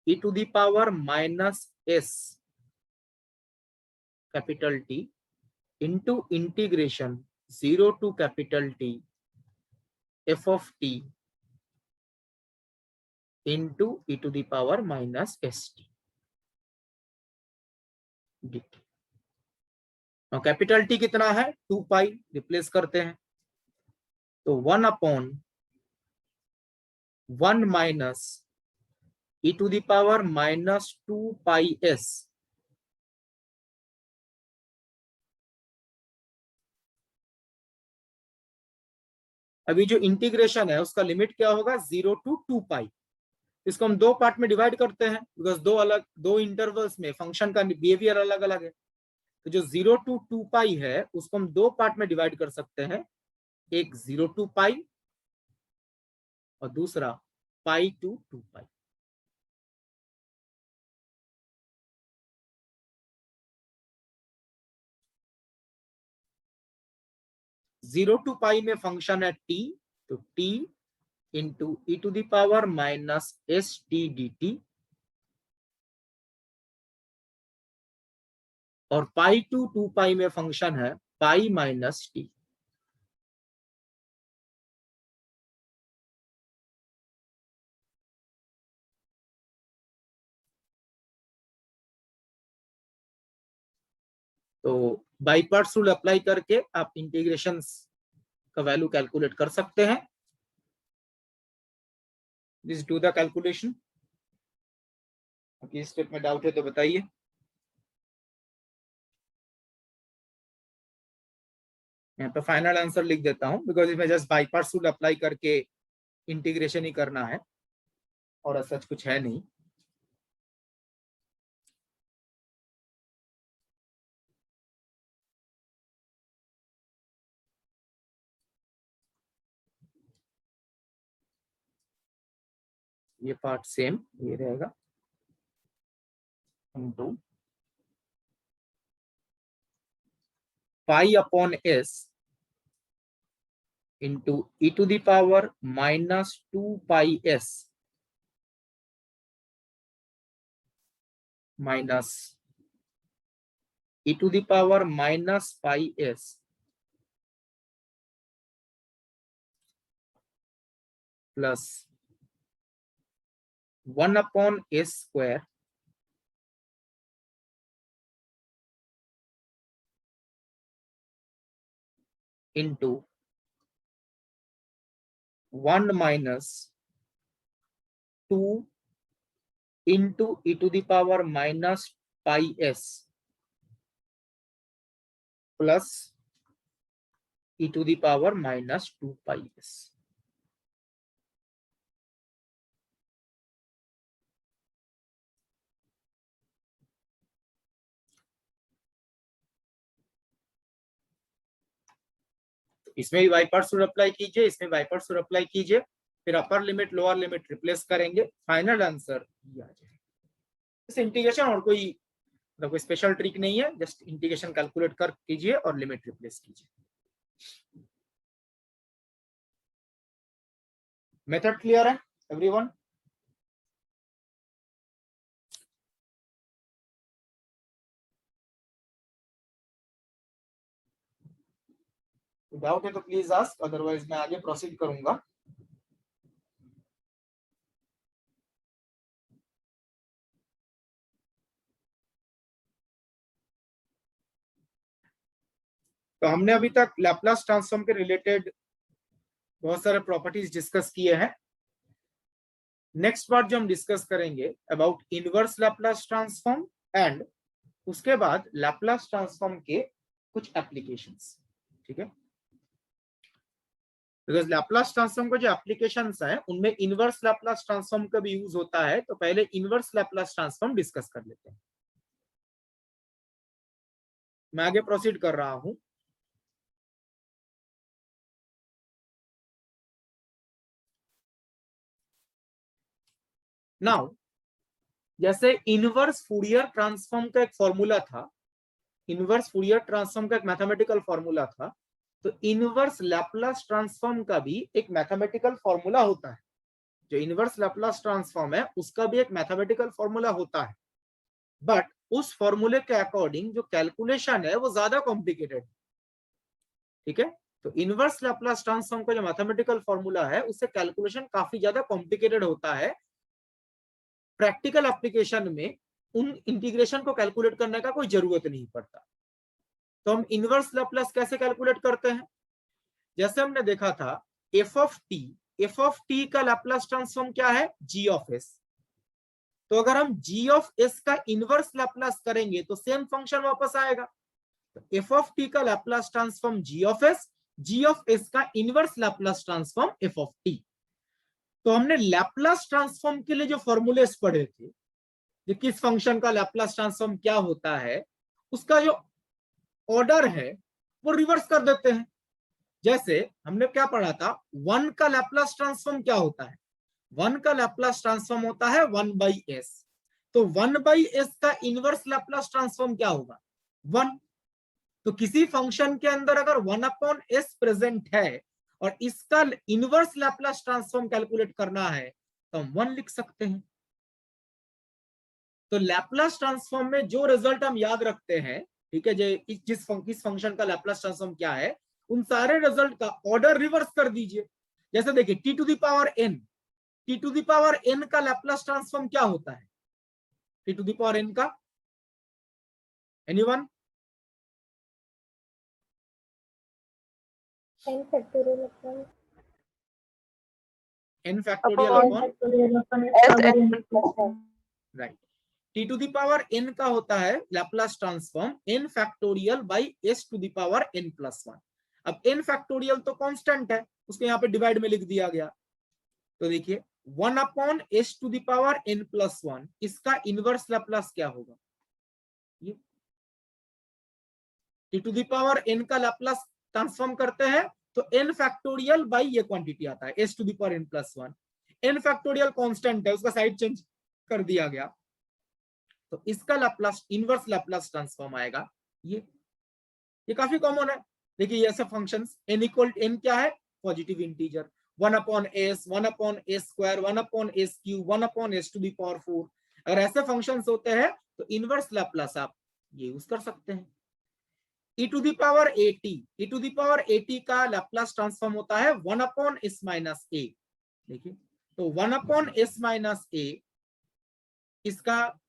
e to the power minus s capital T into integration 0 to capital T f of t into e to the power minus st। dt। और capital T कितना है 2 pi, replace करते हैं तो 1/1 minus e to the power -2 pi s अभी जो integration है उसका लिमिट क्या होगा 0 to 2 पाई। इसको हम दो पार्ट में डिवाइड करते हैं बिकॉज दो इंटरवल्स में फंक्शन का बिहेवियर अलग अलग है। तो जो 0 to 2 पाई है उसको हम दो पार्ट में डिवाइड कर सकते हैं, एक 0 to पाई और दूसरा pi to 2 pi. Zero to pi में फंक्शन है t, तो t into e to the power -st dt, और पाई टू 2 पाई में फंक्शन है पाई माइनस टी। तो बाई पार्ट्स रूल अप्लाई करके आप इंटीग्रेशन का वैल्यू कैलकुलेट कर सकते हैं। Please do the calculation. इस स्टेप में डाउट है तो बताइए। यहाँ पे फाइनल आंसर लिख देता हूं बिकॉज इसमें just by parts rule apply करके इंटीग्रेशन ही करना है और ऐसा कुछ है नहीं। ये पार्ट सेम ये रहेगा into pi upon S into e to the power -2 pi s minus e to the power -पाई s plus 1/s square into 1 minus 2 into e to the power -पाई s plus e to the power -2 pi s। इसमें भी by parts rule apply कीजिए, इसमें by parts rule apply कीजिए, फिर upper limit lower limit replace करेंगे, final answer ये आ जाएगा। इस इंटीग्रेशन और कोई मतलब कोई स्पेशल ट्रिक नहीं है, जस्ट इंटीग्रेशन कैलकुलेट कर कीजिए और लिमिट रिप्लेस कीजिए। मेथड क्लियर है एवरीवन? डाउट है तो प्लीज आस्क, अदरवाइज मैं आगे प्रोसीड करूंगा। तो हमने अभी तक लैप्लास ट्रांसफॉर्म के रिलेटेड बहुत सारे प्रॉपर्टीज डिस्कस किए हैं। नेक्स्ट पार्ट जो हम डिस्कस करेंगे about inverse Laplace transform and उसके बाद लैप्लास ट्रांसफॉर्म के कुछ एप्लीकेशंस, ठीक है? बिकॉज लैप्लास ट्रांसफॉर्म का जो एप्लीकेशंस है उनमें इनवर्स लैप्लास ट्रांसफॉर्म का भी यूज होता है, तो पहले इनवर्स लैप्लास ट्रांसफॉर्म डिस्कस कर लेते हैं। मैं आगे प्रोसीड कर रहा हूं। नाउ जैसे इनवर्स फूरियर ट्रांसफॉर्म का एक फॉर्मूला था, इनवर्स फूरियर ट्रांसफॉर्म का एक मैथमेटिकल फॉर्मूला था, तो इनवर्स लैप्लास ट्रांसफॉर्म का भी एक मैथमेटिकल फॉर्मूला होता है। जो इनवर्स लैप्लास ट्रांसफॉर्म है उसका भी एक मैथमेटिकल फॉर्मूला होता है, बट उस फॉर्मूले के अकॉर्डिंग जो कैलकुलेशन है वो ज्यादा कॉम्प्लिकेटेड, ठीक है? तो इनवर्स लैप्लास ट्रांसफॉर्म का जो मैथमेटिकल फॉर्मूला है उससे कैलकुलेशन काफी ज्यादा कॉम्प्लिकेटेड होता है। प्रैक्टिकल एप्लीकेशन में उन इंटीग्रेशन को कैलकुलेट करने का कोई जरूरत नहीं पड़ता। तो हम इनवर्स लैप्लास कैसे कैलकुलेट करते हैं? जैसे हमने देखा था एफ ऑफ टी का लैप्लास ट्रांसफॉर्म क्या है? G of S. तो अगर हम जी ऑफ एस का इनवर्स लैप्लास करेंगे तो सेम फंक्शन वापस आएगा। एफ ऑफ टी का Laplace transform ji of S का inverse Laplace transform F of T. तो हमने लैप्लास ट्रांसफॉर्म के लिए जो फॉर्मूलेस पढ़े थे, जो किस फंक्शन का लैप्लास ट्रांसफॉर्म क्या होता है, उसका जो ऑर्डर है वो रिवर्स कर देते हैं। जैसे हमने क्या पढ़ा था, 1 का लैप्लास ट्रांसफॉर्म क्या होता है? 1 का लैप्लास ट्रांसफॉर्म होता है 1/s। तो 1/s का इनवर्स लैप्लास ट्रांसफॉर्म क्या होगा? 1। तो किसी फंक्शन के अंदर अगर 1/s प्रेजेंट है और इसका इनवर्स लैप्लास ट्रांसफॉर्म कैलकुलेट करना है तो हम 1 लिख सकते हैं। तो लैप्लास ट्रांसफॉर्म में जो रिजल्ट हम याद रखते हैं, ठीक है, जिस फंक्शन का लैप्लास ट्रांसफॉर्म क्या है, उन सारे रिजल्ट का ऑर्डर रिवर्स कर दीजिए। जैसे देखिए T to the power n का लैप्लास ट्रांसफॉर्म क्या होता है? T to the power n का anyone? n factorial upon n factorial upon right. T to the power n का होता है Laplace transform n factorial by s to the power n plus 1। अब n factorial तो constant है, उसको यहाँ पे डिवाइड में लिख दिया गया। तो देखिए 1/s to the power n plus 1, इसका इनवर्स लैप्लास क्या होगा? ये T to the power n का लैप्लास ट्रांसफॉर्म करते हैं तो n फैक्टोरियल बाई ये क्वांटिटी आता है s to the power n plus 1। n factorial constant है, उसका साइड चेंज कर दिया गया, तो इसका लैप्लास इनवर्स लैप्लास ट्रांसफॉर्म आएगा ये काफी कॉमन है। देखिए ये ऐसे फंक्शंस n क्या है? Positive integer, 1/s, 1/s², 1/s³, 1/s to the power 4। अगर ऐसे फंक्शंस होते हैं तो इनवर्स लैप्लास आप ये यूज कर सकते हैं। e to the power at का लैप्लास ट्रांसफॉर्म होता है 1/s−a। देखिए तो 1/s−a, इसका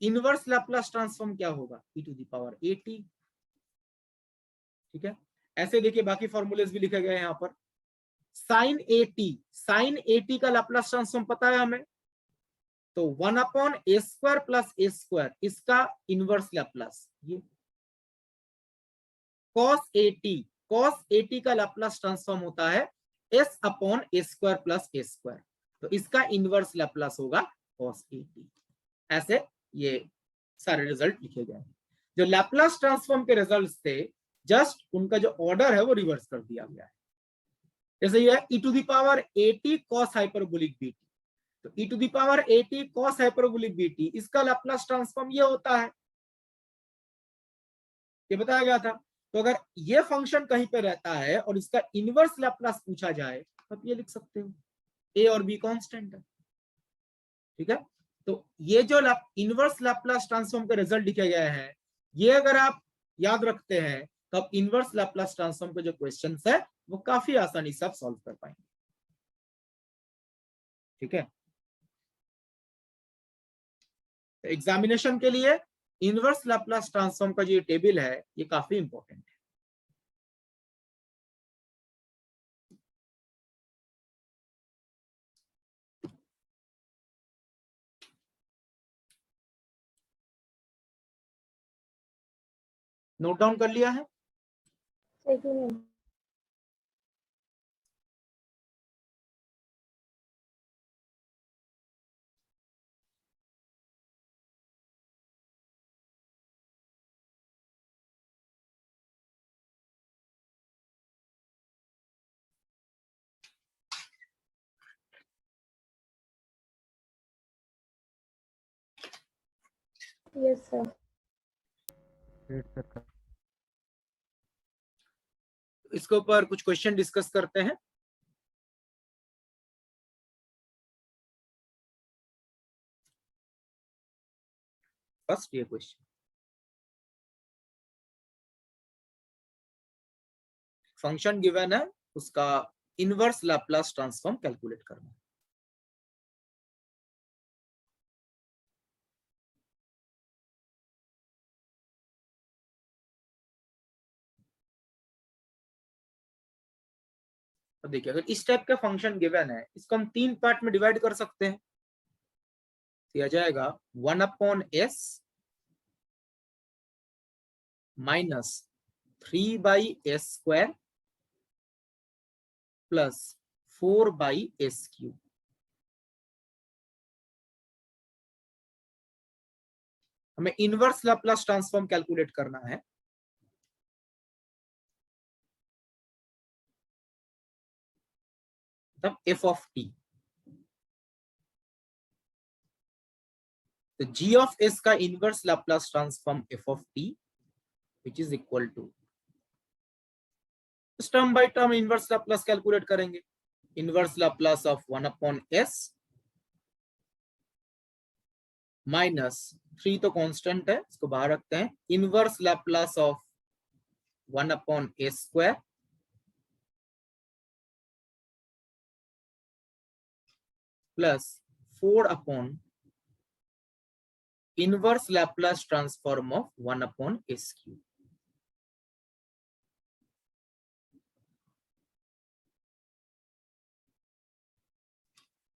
इनवर्स लैप्लास ट्रांसफॉर्म क्या होगा? e to the power at। ठीक है, ऐसे देखिए बाकी फॉर्मूलेस भी लिखे गए हैं यहाँ पर। साइन at का लैप्लास ट्रांसफॉर्म पता है हमें, तो 1/a² प्लस a², इसका इनवर्स लैप्लास। ये cos at का लैप्लास ट्रांसफॉर्म होता है s/a² प्लस a², तो इसका इनवर्स लैप्लास होगा cos at। ऐसे ये सारे रिजल्ट लिखे गए हैं। जो लैप्लास ट्रांसफॉर्म के रिजल्ट्स थे, जस्ट उनका जो ऑर्डर है वो रिवर्स कर दिया गया है। जैसे ये e to the power at cos hyperbolic bt, तो e to the power at cos hyperbolic bt, इसका लैप्लास ट्रांसफॉर्म ये होता है, ये बताया गया था। तो अगर ये फंक्शन कहीं पे रहता है और इसका इनवर्स लैप्लास पूछा जाए तो आप ये लिख सकते हो, a और b कांस्टेंट है। ठीक है, तो ये जो इनवर्स लैप्लास ट्रांसफॉर्म के रिजल्ट लिखे गए हैं, ये अगर आप याद रखते हैं तो आप इनवर्स लैप्लास ट्रांसफॉर्म के जो क्वेश्चंस है वो काफी आसानी से आप सॉल्व कर पाएंगे। ठीक है, तो एग्जामिनेशन के लिए इनवर्स लैप्लास ट्रांसफॉर्म का जो ये टेबल है ये काफी इंपॉर्टेंट है। नोट डाउन कर लिया है? second yes sir इसके ऊपर कुछ क्वेश्चन डिस्कस करते हैं। फर्स्ट ये क्वेश्चन, फंक्शन गिवन है, उसका इनवर्स लैप्लास ट्रांसफॉर्म कैलकुलेट करना है। अब देखिए अगर इस टाइप का फंक्शन गिवन है, इसको हम 3 पार्ट में डिवाइड कर सकते हैं। दिया जाएगा 1/s minus 3/s² plus 4/s³। हमें इनवर्स लैप्लस ट्रांसफॉर्म कैलकुलेट करना है। तब f ऑफ t, तो g ऑफ s का inverse Laplace transform f of t which is equal to, term by term inverse Laplace calculate करेंगे। Inverse Laplace of 1/s minus 3 तो constant है, इसको बाहर रखते हैं। Inverse Laplace of 1/s² plus 4 inverse Laplace transform of 1/s³।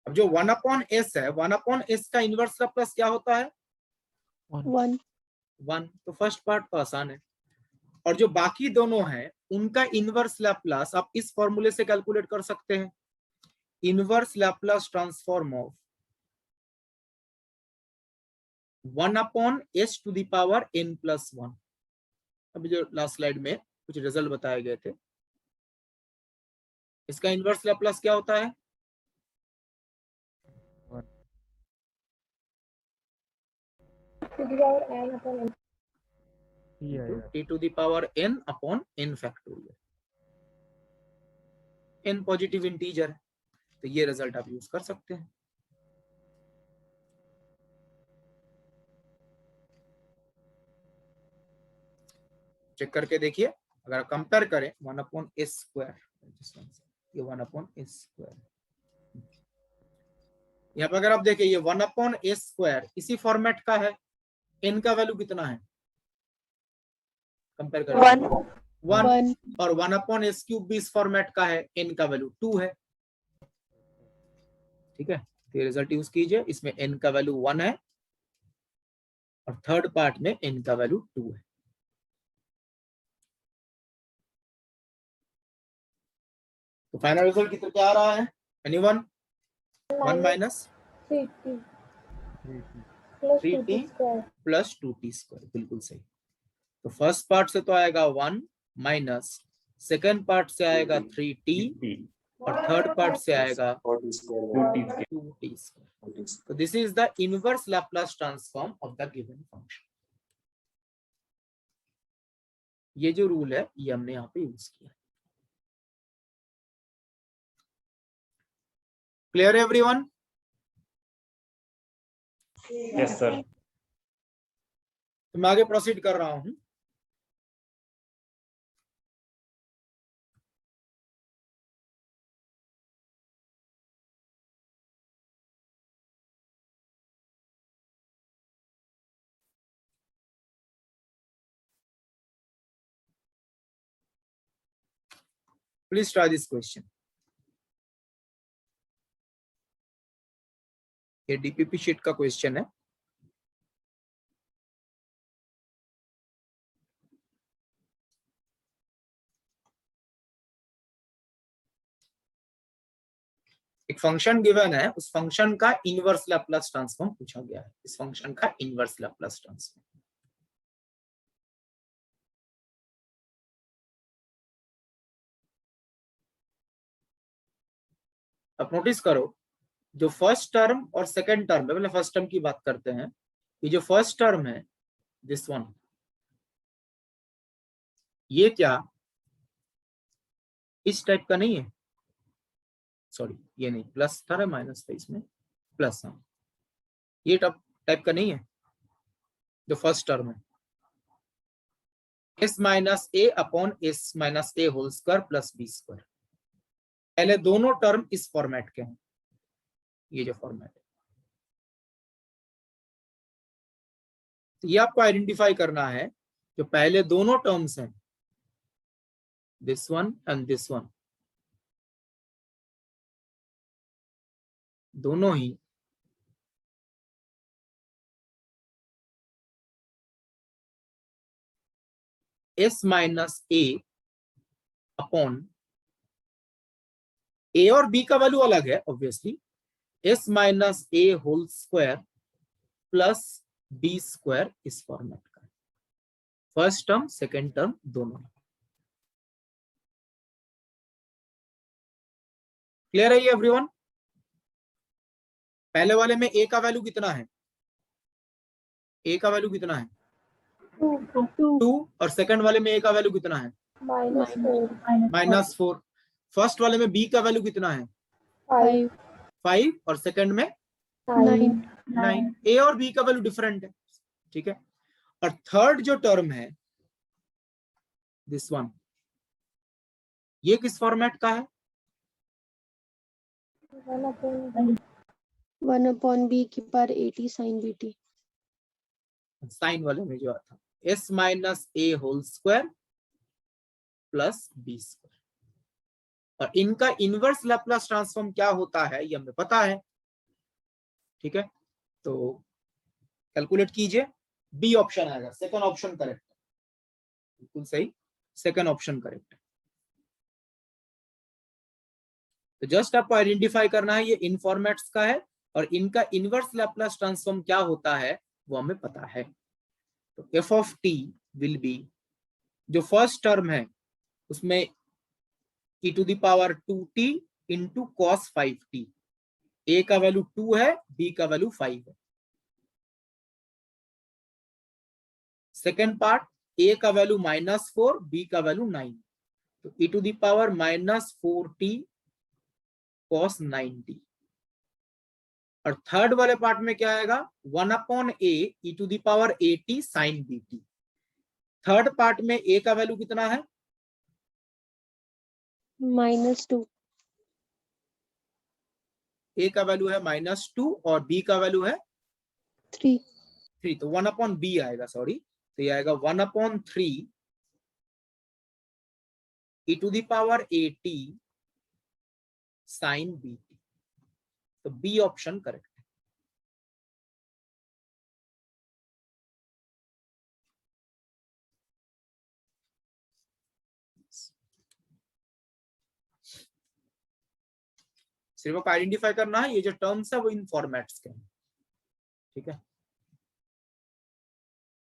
अब जो 1/s है, 1/s का इनवर्स लैप्लस क्या होता है? 1. 1। तो फर्स्ट पार्ट तो आसान है। और जो बाकी दोनों हैं उनका इनवर्स लैप्लस आप इस फॉर्मूले से कैलकुलेट कर सकते हैं। Inverse Laplace transform of 1/s⁻n+1। अभी जो लास्ट स्लाइड में कुछ रिजल्ट बताए गए थे, इसका इनवर्स लैप्लस क्या होता है? t⁻n/n factorial. n positive integer है, तो ये रिजल्ट आप यूज कर सकते हैं। चेक करके देखिए, अगर कंपेयर करें 1/s², ये 1/s², यहाँ पे अगर आप देखिए ये 1/s² इसी फॉर्मेट का है, n का वैल्यू कितना है कंपेयर करें? 1। और 1/s³ भी इस फॉर्मेट का है, n का वैल्यू 2 है। ठीक है, तो ये रिजल्ट यूज कीजिए। इसमें n का वैल्यू 1 है और थर्ड पार्ट में n का वैल्यू 2 है। तो फाइनल रिजल्ट कितना क्या आ रहा है? Anyone? 1 minus 3t plus 2t²। बिल्कुल सही। तो फर्स्ट पार्ट से तो आएगा 1 माइनस, सेकेंड पार्ट से आएगा 3t और थर्ड पार्ट से आएगा 2t²। तो this is the inverse Laplace transform of the given function. ये जो रूल है ये हमने यहाँ पे यूज किया। Clear everyone? Yes sir. तो मैं आगे प्रोसीड कर रहा हूं। Please try this question. ये डीपीपी शीट का क्वेश्चन है। एक फंक्शन गिवन है, उस फंक्शन का इनवर्स लैप्लस ट्रांसफॉर्म पूछा गया है। इस फंक्शन का इनवर्स लैप्लस ट्रांसफॉर्म। अब नोटिस करो, जो फर्स्ट टर्म और सेकंड टर्म है, मतलब फर्स्ट टर्म की बात करते हैं, ये जो फर्स्ट टर्म है दिस वन, ये क्या इस टाइप का नहीं है? सॉरी, ये नहीं, प्लस था ना, माइनस था इसमें, प्लस। हाँ, ये टाइप का नहीं है जो फर्स्ट टर्म है। s-a/s-a² plus b²। पहले दोनों टर्म इस फॉर्मेट के हैं, ये जो फॉर्मेट है। तो ये आपको आइडेंटिफाई करना है, जो पहले दोनों टर्म्स हैं, this one and this one, दोनों ही s minus A upon A और b का वैल्यू अलग है obviously, s minus A whole square plus b square इस फॉर्मेट का, फर्स्ट टर्म सेकेंड टर्म दोनों। क्लियर है ये एवरीवन? पहले वाले में a का वैल्यू कितना है? a का वैल्यू कितना है? 2 और सेकंड वाले में a का वैल्यू कितना है? -4 -4। फर्स्ट वाले में b का वैल्यू कितना है? 5 5 और सेकंड में 9 9। a और b का वैल्यू डिफरेंट है, ठीक है। और थर्ड जो टर्म है दिस वन, ये किस फॉर्मेट का है? 1/b/80 sin bt। साइन वाले में जो आता s minus A whole square plus b square. और इनका इनवर्स लैप्लस ट्रांसफॉर्म क्या होता है ये हमें पता है, ठीक है। तो कैलकुलेट कीजिए, बी ऑप्शन आएगा, सेकंड ऑप्शन करेक्ट है, बिल्कुल सही, सेकंड ऑप्शन करेक्ट है। तो जस्ट आपको आइडेंटिफाई करना है ये इन फॉर्मेट्स का है और इनका इनवर्स लैप्लस ट्रांसफॉर्म क्या होता है वो हमें पता है। तो F of T will be, जो फर्स्ट टर्म है उसमें e टू द पावर 2t इंटू कॉस 5t, a का वैल्यू 2 है, b का वैल्यू 5 है। सेकेंड पार्ट, a का वैल्यू -4, b का वैल्यू 9, तो e to the power -4t cos 9t। और थर्ड वाले पार्ट में क्या आएगा? 1/a e to the power 80 sin bt। Third part में a का वैल्यू कितना है? -2 a का वैल्यू है -2 और b का वैल्यू है 3 3, तो 1/b आएगा, सॉरी, तो ये आएगा 1/3 e to the power 80 sin bt। तो बी ऑप्शन करेक्ट है। सिर्फ आपको आइडेंटिफाई करना है ये जो टर्म्स है वो इन फॉर्मेट्स के हैं, ठीक है।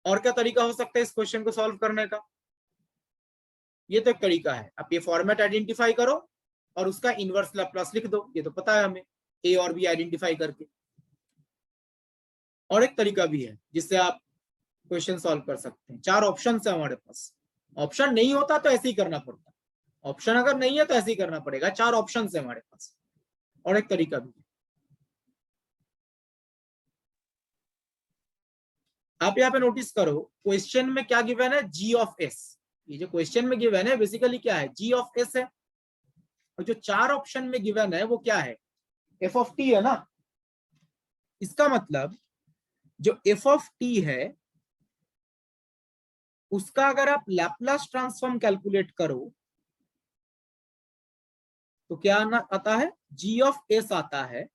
और क्या तरीका हो सकता है इस क्वेश्चन को सॉल्व करने का? ये तो एक तरीका है, आप ये फॉर्मेट आइडेंटिफाई करो और उसका इनवर्स लैप्लस लिख दो, ये तो पता है हमें, ए और बी आइडेंटिफाई करके। और एक तरीका भी है जिससे आप क्वेश्चन सॉल्व कर सकते हैं। 4 ऑप्शन है हमारे पास, ऑप्शन नहीं होता तो ऐसे ही करना पड़ता, ऑप्शन अगर नहीं है तो ऐसे ही करना पड़ेगा। 4 ऑप्शन है हमारे पास। और एक तरीका भी है, आप यहाँ पे नोटिस करो क्वेश्चन में क्या गिवन है? g of s। ये जो क्वेश्चन में गिवन है बेसिकली क्या है? g ऑफ s है। और जो 4 ऑप्शन में गिवन है वो क्या है? f ऑफ t है ना। इसका मतलब जो f ऑफ t है उसका अगर आप लैप्लस ट्रांसफॉर्म कैलकुलेट करो तो क्या आता है? g ऑफ s आता है।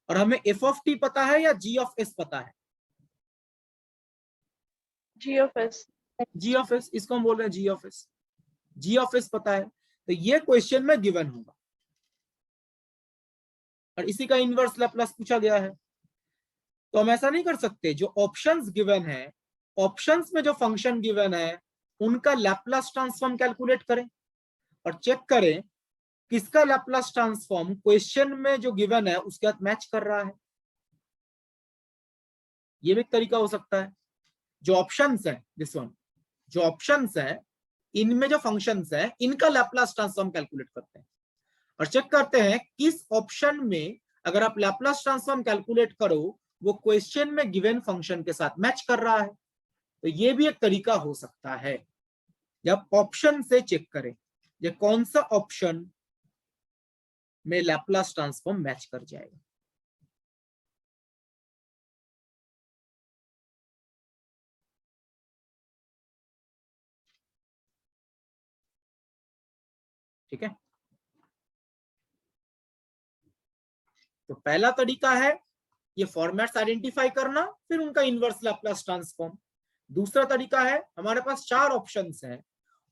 और हमें f ऑफ t पता है या g ऑफ s पता है? G of S. g of s, इसको हम बोल रहे हैं g of s। g of s पता है तो ये क्वेश्चन में गिवन होगा और इसी का इनवर्स लैप्लस पूछा गया है। तो हम ऐसा नहीं कर सकते, जो ऑप्शंस गिवन है, ऑप्शंस में जो फंक्शन गिवन है उनका लैप्लस ट्रांसफॉर्म कैलकुलेट करें और चेक करें किसका लैप्लस ट्रांसफॉर्म क्वेश्चन में जो गिवन है उसके साथ मैच कर रहा है। ये भी एक तरीका हो सकता है। जो ऑप्शंस है दिस वन, जो ऑप्शंस है इनमें जो फंक्शंस है इनका लैप्लस ट्रांसफॉर्म कैलकुलेट करते हैं और चेक करते हैं किस ऑप्शन में अगर आप लैप्लस ट्रांसफॉर्म कैलकुलेट करो वो क्वेश्चन में गिवन फंक्शन के साथ मैच कर रहा है। तो ये भी एक तरीका हो सकता है जब ऑप्शन से चेक करें ये कौन सा ऑप्शन में लैप्लस ट्रांसफॉर्म मैच कर जाएगा। ठीक है, तो पहला तरीका है ये फॉर्मेट्स आइडेंटिफाई करना, फिर उनका इनवर्स लैप्लास ट्रांसफॉर्म। दूसरा तरीका है, हमारे पास 4 ऑप्शंस हैं,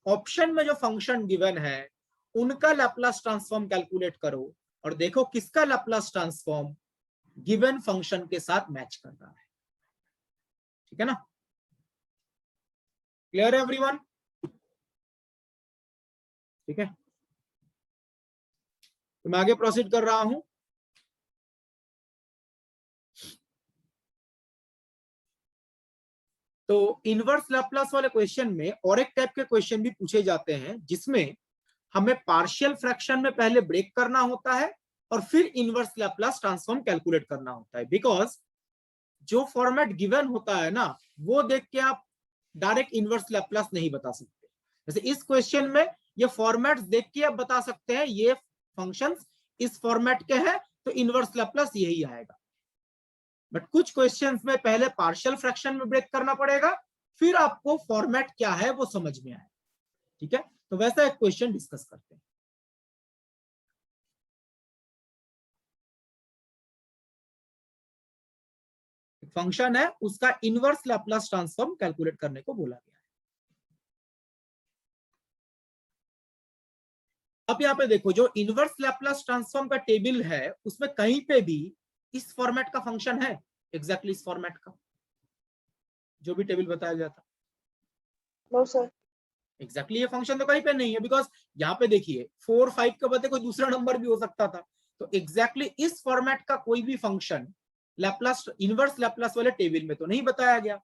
ऑप्शन में जो फंक्शन गिवन है उनका लैप्लास ट्रांसफॉर्म कैलकुलेट करो और देखो किसका लैप्लास ट्रांसफॉर्म गिवन फंक्शन के साथ मैच कर रहा है। ठीक है ना? क्लियर है एवरीवन? ठीक है, तो मैं आगे प्रोसीड कर रहा हूं। तो इनवर्स लैप्लास वाले क्वेश्चन में और एक टाइप के क्वेश्चन भी पूछे जाते हैं जिसमें हमें पार्शियल फ्रैक्शन में पहले ब्रेक करना होता है और फिर इनवर्स लैप्लास ट्रांसफॉर्म कैलकुलेट करना होता है, बिकॉज जो फॉर्मेट गिवन होता है ना वो देख के आप डायरेक्ट इनवर्स लैप्लास नहीं बता सकते। जैसे इस क्वेश्चन में ये फॉर्मेट्स देख के आप बता सकते हैं ये फंक्शंस इस फॉर्मेट के हैं तो इनवर्स लैप्लास यही आएगा, बट कुछ क्वेश्चंस में पहले पार्शियल फ्रैक्शन में ब्रेक करना पड़ेगा फिर आपको फॉर्मेट क्या है वो समझ में आए। ठीक है, तो वैसा एक क्वेश्चन डिस्कस करते हैं। फंक्शन है उसका इनवर्स लैप्लास ट्रांसफॉर्म कैलकुलेट करने को बोला गया है। अब यहाँ पे देखो जो इनवर्स लैप्लास ट्रांसफॉर्म का टेबल है उसमें कहीं पे भी इस फॉर्मेट का फंक्शन है, एग्जैक्टली इस फॉर्मेट का जो भी टेबल बताया जाता। No sir. एग्जैक्टली ये फंक्शन तो कहीं पे नहीं है, बिकॉज यहाँ पे देखिए 4 5 के बदले कोई दूसरा नंबर भी हो सकता था। तो एग्जैक्टली इस फॉर्मेट का कोई भी फंक्शन लैप्लास इनवर्स लैप्लास वाले टेबल में तो नहीं बताया गया।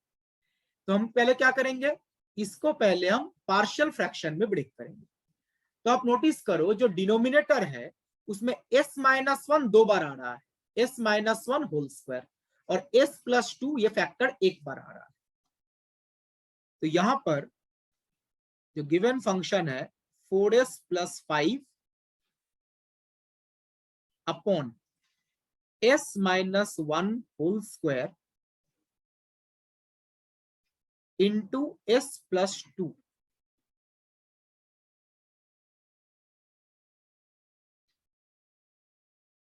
तो हम पहले क्या करेंगे, इसको पहले हम पार्शियल फ्रैक्शन में ब्रेक करेंगे। तो आप नोटिस करो जो डिनोमिनेटर है उसमें s-1 2 बार आ रहा है, s-1 होल स्क्वायर, और s+2 ये फैक्टर एक बार आ रहा है। तो यहां पर जो गिवन फंक्शन है 4s + 5 upon s-1 whole square into s+2,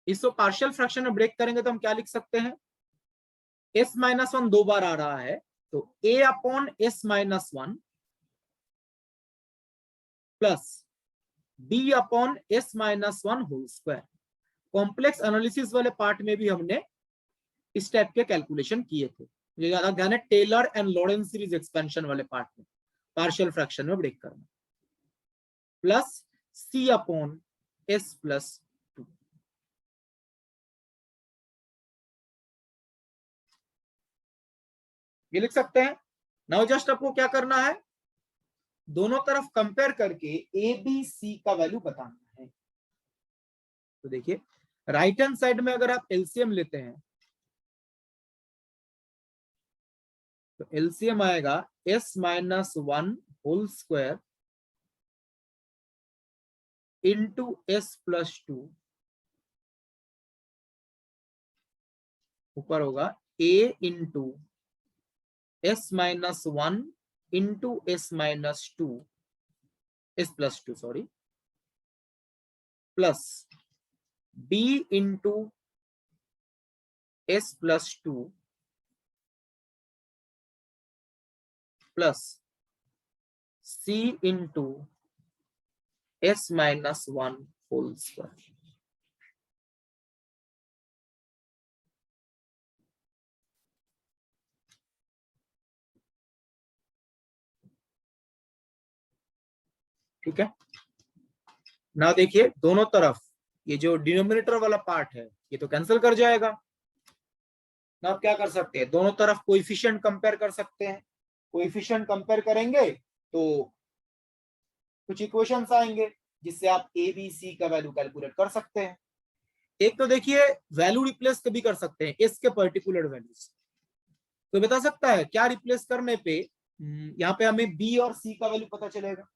इसको पार्शियल फ्रैक्शन में ब्रेक करेंगे तो हम क्या लिख सकते हैं, s-1 2 बार आ रहा है तो a upon s-1 plus b upon s-1 whole square. Complex analysis वाले पार्ट में भी हमने इस टाइप के कैलकुलेशन किए थे, ये ज्यादा ध्यान है Taylor and Laurent's series expansion वाले पार्ट में पार्शियल फ्रैक्शन में ब्रेक करना, प्लस c अपॉन s+2। ये लिख सकते हैं। नाउ जस्ट आपको क्या करना है, दोनों तरफ कंपेयर करके ए बी सी का वैल्यू बताना है। तो देखिए राइट हैंड साइड में अगर आप एलसीएम लेते हैं तो एलसीएम आएगा s-1 whole square into s+2, ऊपर होगा a into s-1 into s+2 sorry, plus b into s+2 plus c into s-1 whole square. ठीक है ना, देखिए दोनों तरफ ये जो डिनोमिनेटर वाला पार्ट है ये तो कैंसिल कर जाएगा ना। आप क्या कर सकते हैं, दोनों तरफ कोएफिशिएंट कंपेयर कर सकते हैं। कोएफिशिएंट कंपेयर करेंगे तो कुछ इक्वेशंस आएंगे जिससे आप ए बी सी का वैल्यू कैलकुलेट कर सकते हैं। एक तो देखिए वैल्यू रिप्लेस भी कर सकते हैं एस के पर्टिकुलर वैल्यूज। तो बता सकता है क्या रिप्लेस करने पे यहाँ पे हमें बी और सी का वैल्यू पता चलेगा।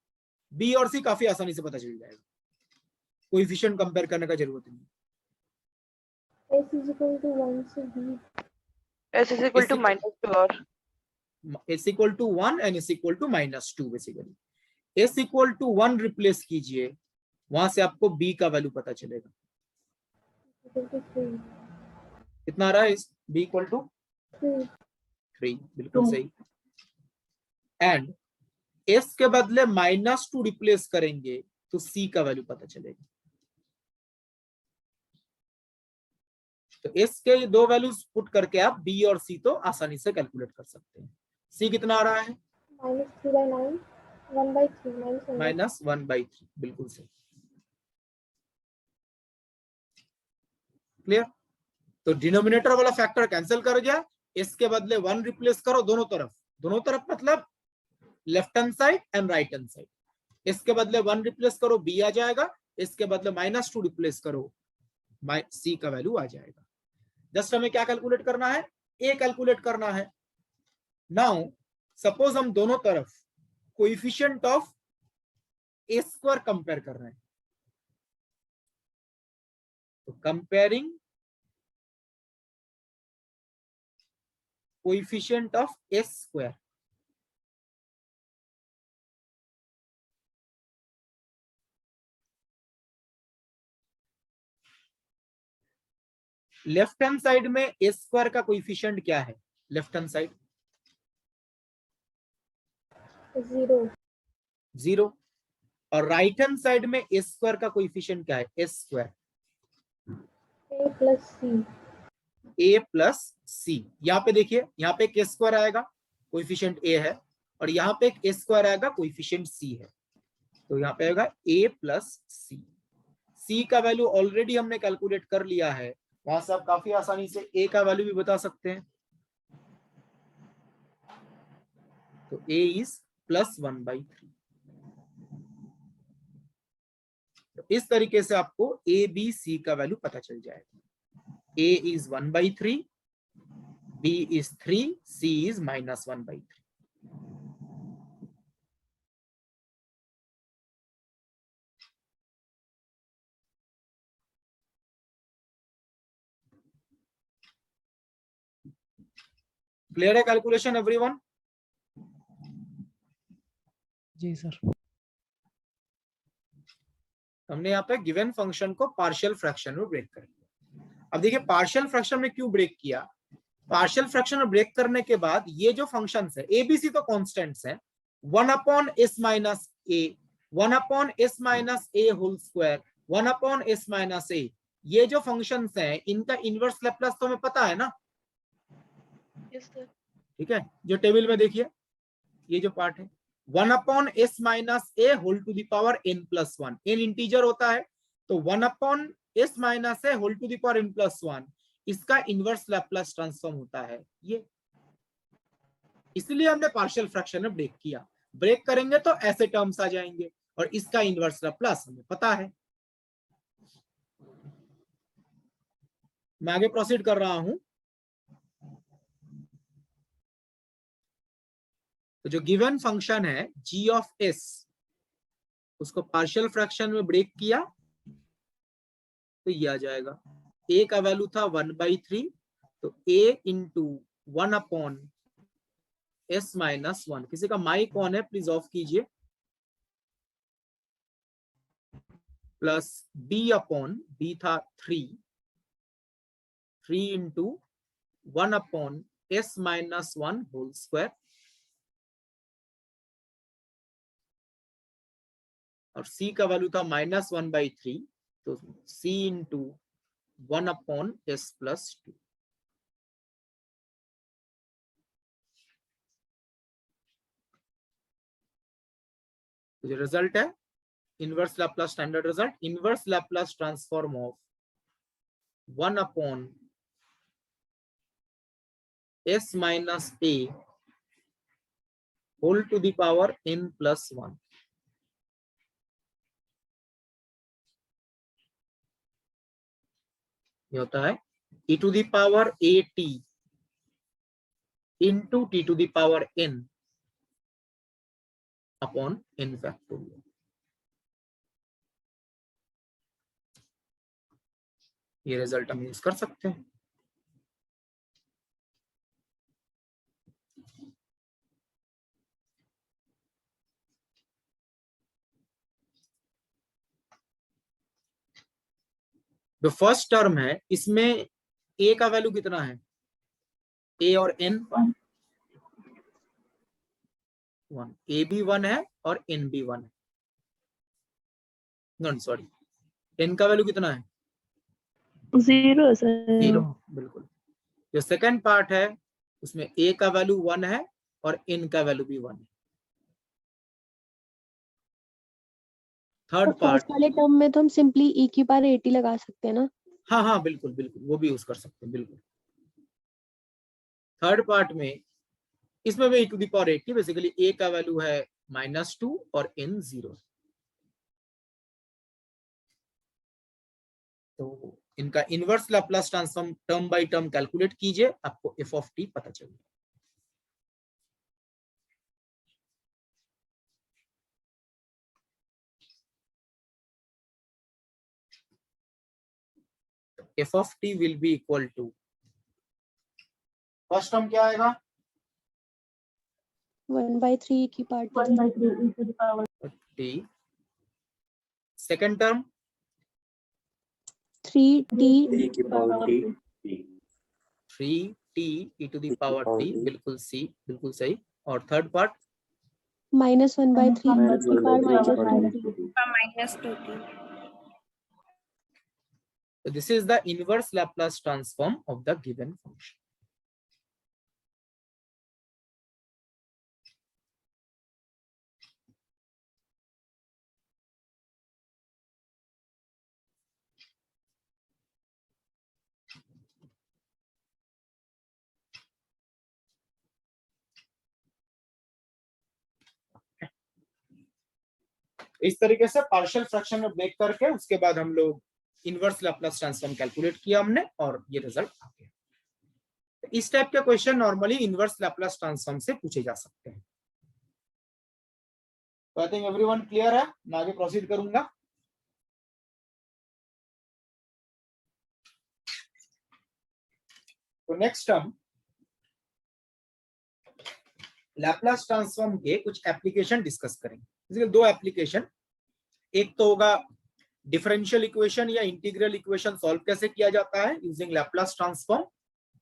बी और सी काफी आसानी से पता चल जाएगा, कोएफिशिएंट कंपेयर करने का जरूरत नहीं। S is equal to 1 से B. S is equal to -2 और s equal to 1 and s equal to -2 basically. s equal to 1 replace कीजिए, वहां से आपको b का वैल्यू पता चलेगा। Equal to 3. कितना आ रहा है? b equal to 3. 3, बिल्कुल सही। एंड s के बदले -2 रिप्लेस करेंगे तो c का वैल्यू पता चलेगा। तो s के ये दो वैल्यूज पुट करके आप b और c तो आसानी से कैलकुलेट कर सकते हैं। c कितना आ रहा है? -3/9. 1/3. -1/3, बिल्कुल सही। क्लियर? तो डिनोमिनेटर वाला फैक्टर कैंसिल कर गया, s के बदले 1 रिप्लेस करो दोनों तरफ मतलब left hand side and right hand side. s के बदले 1 रिप्लेस करो, b आ जाएगा। s के बदले -2 रिप्लेस करो, c का वैल्यू आ जाएगा। जस्ट हमें क्या कैलकुलेट करना है? a कैलकुलेट करना है। नाउ सपोज हम दोनों तरफ कोएफिशिएंट ऑफ a² कंपेयर कर रहे हैं, तो comparing coefficient of a²। Left hand side में a² का कोएफिशिएंट क्या है? लेफ्ट हैंड साइड 0, और राइट हैंड साइड में a² का कोएफिशिएंट क्या है? a²। a plus c। यहाँ पे देखिए, यहाँ पे एक a² आएगा, कोएफिशिएंट a है, और यहाँ पे एक a² आएगा, कोएफिशिएंट c है। तो यहाँ पे आएगा a प्लस c। c का वैल्यू ऑलरेडी हमने कैलकुलेट कर लिया है, वहां से आप काफी आसानी से a का वैल्यू भी बता सकते हैं। तो a इज +1/3। तो इस तरीके से आपको a b c का वैल्यू पता चल जाएगा। a is 1/3, b is 3, c is -1/3। Clear है कैलकुलेशन एवरीवन? जी सर। हमने यहाँ पे गिवन फंक्शन को पार्शियल फ्रैक्शन में ब्रेक कर दिया। अब देखिए पार्शियल फ्रैक्शन में क्यों ब्रेक किया? पार्शियल फ्रैक्शन में ब्रेक करने के बाद ये जो फंक्शंस है ABC तो कांस्टेंट्स हैं, 1/s minus a, 1/s minus a whole square, 1/s minus a, ये जो फंक्शंस हैं इनका इनवर्स लैप्लास तो हमें पता है ना? Yes, sir. ठीक है, जो टेबल में देखिए ये जो पार्ट है 1/s minus a whole to the power n+1, n integer होता है, तो 1/s minus a whole to the power n+1 इसका इनवर्स लैप्लास ट्रांसफॉर्म होता है ये। इसलिए हमने पार्शियल फ्रैक्शन में ब्रेक किया। ब्रेक करेंगे तो ऐसे टर्म्स आ जाएंगे, और इसका इनवर्स लैप्लास हमें पता है। मैं आगे प्रोसीड कर रहा हूं। तो जो गिवन फंक्शन है g ऑफ s, उसको पार्शियल फ्रैक्शन में ब्रेक किया तो ये आ जाएगा। a का वैल्यू था 1/3, तो a इंटू 1/s माइनस 1। किसी का माइक ऑन है, प्लीज ऑफ कीजिए। प्लस b था 3 into 1/s minus 1 whole square, और c का वैल्यू था -1/3, तो c इंटू 1/s प्लस 2। तो जो रिजल्ट है inverse Laplace standard result, inverse Laplace transform of 1/s minus a whole to the power n+1। ये होता है e to the power at into t to the power n upon n factorial. ये result हम use कर सकते हैं। जो first term है इसमें ए का वैल्यू कितना है, ए और एन 1, ए भी 1 है और एन भी 1 है, नो सॉरी, एन का वैल्यू कितना है, 0 सर। 0, बिल्कुल। जो सेकंड पार्ट है उसमें ए का वैल्यू 1 है और एन का वैल्यू भी 1 है। थर्ड पार्ट फर्स्ट वाले टर्म में तो हम सिंपली e की पावर 80 लगा सकते हैं ना। हाँ हाँ बिल्कुल बिल्कुल, वो भी यूज कर सकते हैं बिल्कुल। थर्ड पार्ट में इसमें भी e⁻80, बेसिकली a का वैल्यू है -2 और n 0। तो इनका inverse Laplace transform term by term calculate कीजिए, आपको f ऑफ t पता चलेगा। f of t will be equal to, first term क्या आएगा, 1/3 e की power t, second term 3t 3t e to the power t, बिल्कुल सी, बिल्कुल सही। और थर्ड पार्ट -1/3 की power -2t। So this is the inverse Laplace transform of the given function. इस तरीके से पार्शियल फ्रैक्शन में ब्रेक करके उसके बाद हम लोग इनवर्स लैप्लस ट्रांसफॉर्म कैलकुलेट किया हमने और ये रिजल्ट आ गया। इस टाइप के question normally inverse Laplace transform से पूछे जा सकते हैं। तो आई थिंक एवरीवन क्लियर है, मैं आगे प्रोसीड करूंगा। तो नेक्स्ट हम लैप्लस ट्रांसफॉर्म के कुछ एप्लीकेशन डिस्कस करेंगे। इसके दो एप्लीकेशन, एक तो होगा डिफरेंशियल इक्वेशन या इंटीग्रल इक्वेशन सॉल्व कैसे किया जाता है यूजिंग लैप्लस ट्रांसफॉर्म,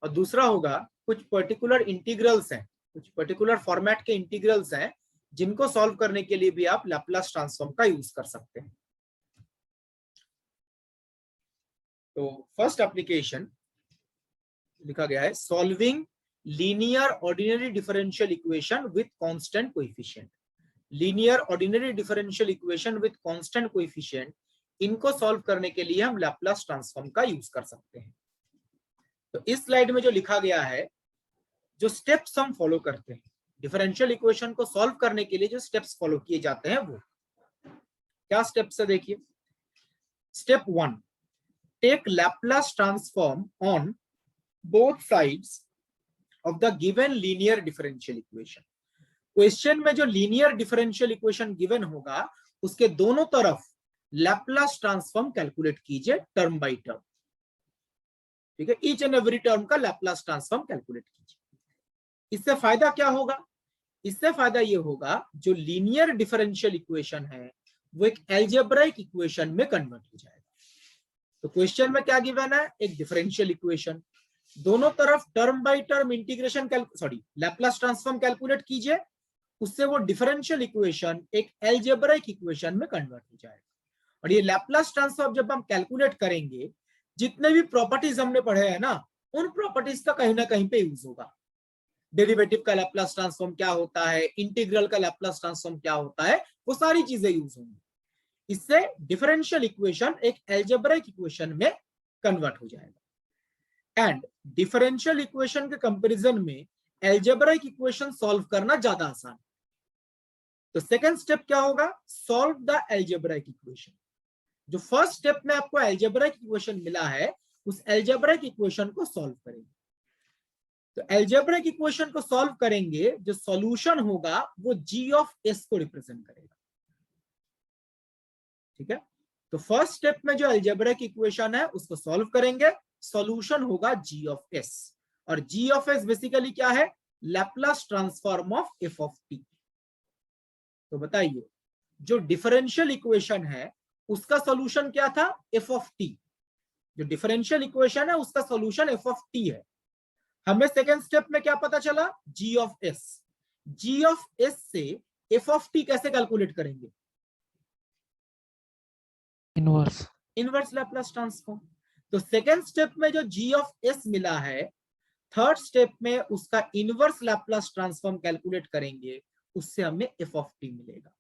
और दूसरा होगा कुछ पर्टिकुलर इंटीग्रल्स हैं, कुछ पर्टिकुलर फॉर्मेट के इंटीग्रल्स हैं जिनको सॉल्व करने के लिए भी आप लैप्लस ट्रांसफॉर्म का यूज कर सकते हैं। तो फर्स्ट एप्लीकेशन लिखा गया है solving linear ordinary differential equation with constant coefficient. Linear ordinary differential equation with constant coefficient, इनको सॉल्व करने के लिए हम लैप्लस ट्रांसफॉर्म का यूज कर सकते हैं। तो इस स्लाइड में जो लिखा गया है, जो स्टेप्स हम फॉलो करते हैं डिफरेंशियल इक्वेशन को सॉल्व करने के लिए, जो स्टेप्स फॉलो किए जाते हैं वो क्या स्टेप्स है देखिए। Step 1, take Laplace transform on both sides of the given linear differential equation. Question में जो लीनियर डिफरेंशियल इक्वेशन गिवन होगा उसके दोनों तरफ लैप्लस ट्रांसफॉर्म कैलकुलेट कीजिए टर्म बाय टर्म। ठीक है, ईच एंड एवरी टर्म का लैप्लस ट्रांसफॉर्म कैलकुलेट कीजिए। इससे फायदा क्या होगा, इससे फायदा ये होगा जो लीनियर डिफरेंशियल इक्वेशन है वो एक अलजेब्राइक इक्वेशन में कन्वर्ट हो जाएगा। तो क्वेश्चन में क्या गिवन है, एक डिफरेंशियल इक्वेशन, दोनों तरफ term by term integration Laplace transform calculate कीजिए, उससे वो डिफरेंशियल इक्वेशन एक अलजेब्राइक इक्वेशन में कन्वर्ट हो जाएगा। और ये लैप्लस ट्रांसफॉर्म जब हम कैलकुलेट करेंगे, जितने भी प्रॉपर्टीज हमने पढ़े हैं ना, उन प्रॉपर्टीज का कहीं ना कहीं पे यूज होगा। डेरिवेटिव का लैप्लस ट्रांसफॉर्म क्या होता है, इंटीग्रल का लैप्लस ट्रांसफॉर्म क्या होता है, वो सारी चीजें यूज होंगी। इससे डिफरेंशियल इक्वेशन एक अलजेब्राइक इक्वेशन में कन्वर्ट हो जाएगा। एंड डिफरेंशियल इक्वेशन के कंपैरिजन में अलजेब्राइक इक्वेशन सॉल्व करना ज्यादा आसान है। तो सेकंड स्टेप क्या होगा, सॉल्व द अलजेब्राइक इक्वेशन। जो फर्स्ट स्टेप में आपको अलजेब्राइक इक्वेशन मिला है, उस अलजेब्राइक इक्वेशन को सॉल्व करेंगे। तो अलजेब्राइक इक्वेशन को सॉल्व करेंगे, जो सॉल्यूशन होगा वो g ऑफ s को रिप्रेजेंट करेगा। ठीक है, तो फर्स्ट स्टेप में जो अलजेब्राइक इक्वेशन है उसको सॉल्व करेंगे, सॉल्यूशन होगा g ऑफ s, और g ऑफ s बेसिकली क्या है, Laplace transform of f of t। तो बताइए, जो डिफरेंशियल इक्वेशन है उसका सॉल्यूशन क्या था, f ऑफ t, जो डिफरेंशियल इक्वेशन है उसका सॉल्यूशन एफ ऑफ टी है। हमें सेकेंड स्टेप में क्या पता चला, G of S. G of S से एफ ऑफ टी कैसे कैलकुलेट करेंगे, इनवर्स लैप्लास ट्रांसफॉर्म। तो सेकेंड स्टेप में जो जी ऑफ एस मिला है, थर्ड स्टेप में उसका इनवर्स लैप्लास ट्रांसफॉर्म कैलकुलेट करेंगे, उससे हमें एफ ऑफ टी मिलेगा।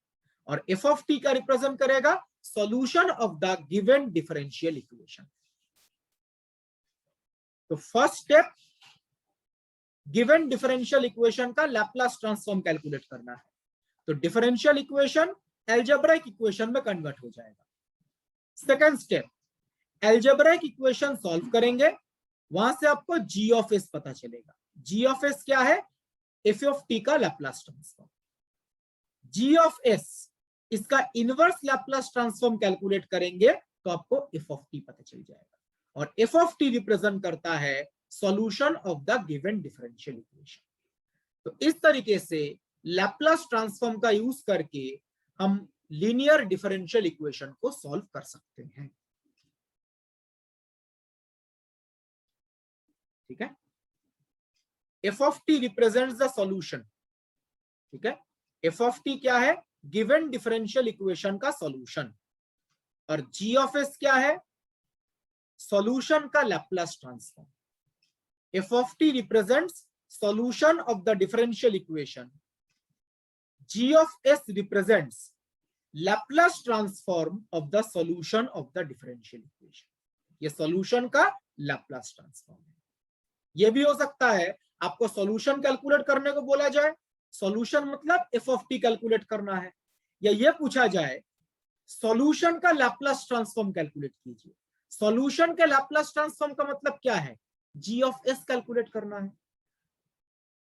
और एफ ऑफ टी का रिप्रेजेंट करेगा solution of the given differential equation. तो first step given differential equation का लैप्लास ट्रांसफॉर्म कैलकुलेट करना है। तो डिफरेंशियल इक्वेशन अलजेब्राइक इक्वेशन में कन्वर्ट हो जाएगा। Second step, algebraic equation solve करेंगे, वहां से आपको जी ऑफ एस पता चलेगा। जी ऑफ एस क्या है, एफ ऑफ टी का Laplace transform. Ji of S, इसका इनवर्स लैप्लास ट्रांसफॉर्म कैलकुलेट करेंगे तो आपको एफ ऑफ टी पता चल जाएगा। और एफ ऑफ टी रिप्रेजेंट करता है solution of the given differential equation. तो इस तरीके से लैप्लास ट्रांसफॉर्म का यूज करके हम लीनियर डिफरेंशियल इक्वेशन को सॉल्व कर सकते हैं। ठीक है, F of t represents the solution. ठीक है, एफ ऑफ टी क्या है, गिवन डिफरेंशियल इक्वेशन का सॉल्यूशन। और जी ऑफ एस क्या है, सॉल्यूशन का Laplace transform. F of t represents solution of the differential equation, g of s represents Laplace transform of the solution of the differential equation. ये solution का Laplace transform है। ये भी हो सकता है आपको सॉल्यूशन कैलकुलेट करने को बोला जाए, सॉल्यूशन मतलब एफ ऑफ टी कैलकुलेट करना है, या ये पूछा जाए सॉल्यूशन का लैप्लास ट्रांसफॉर्म कैलकुलेट कीजिए। सॉल्यूशन के लैप्लास ट्रांसफॉर्म का मतलब क्या है, जी ऑफ एस कैलकुलेट करना है।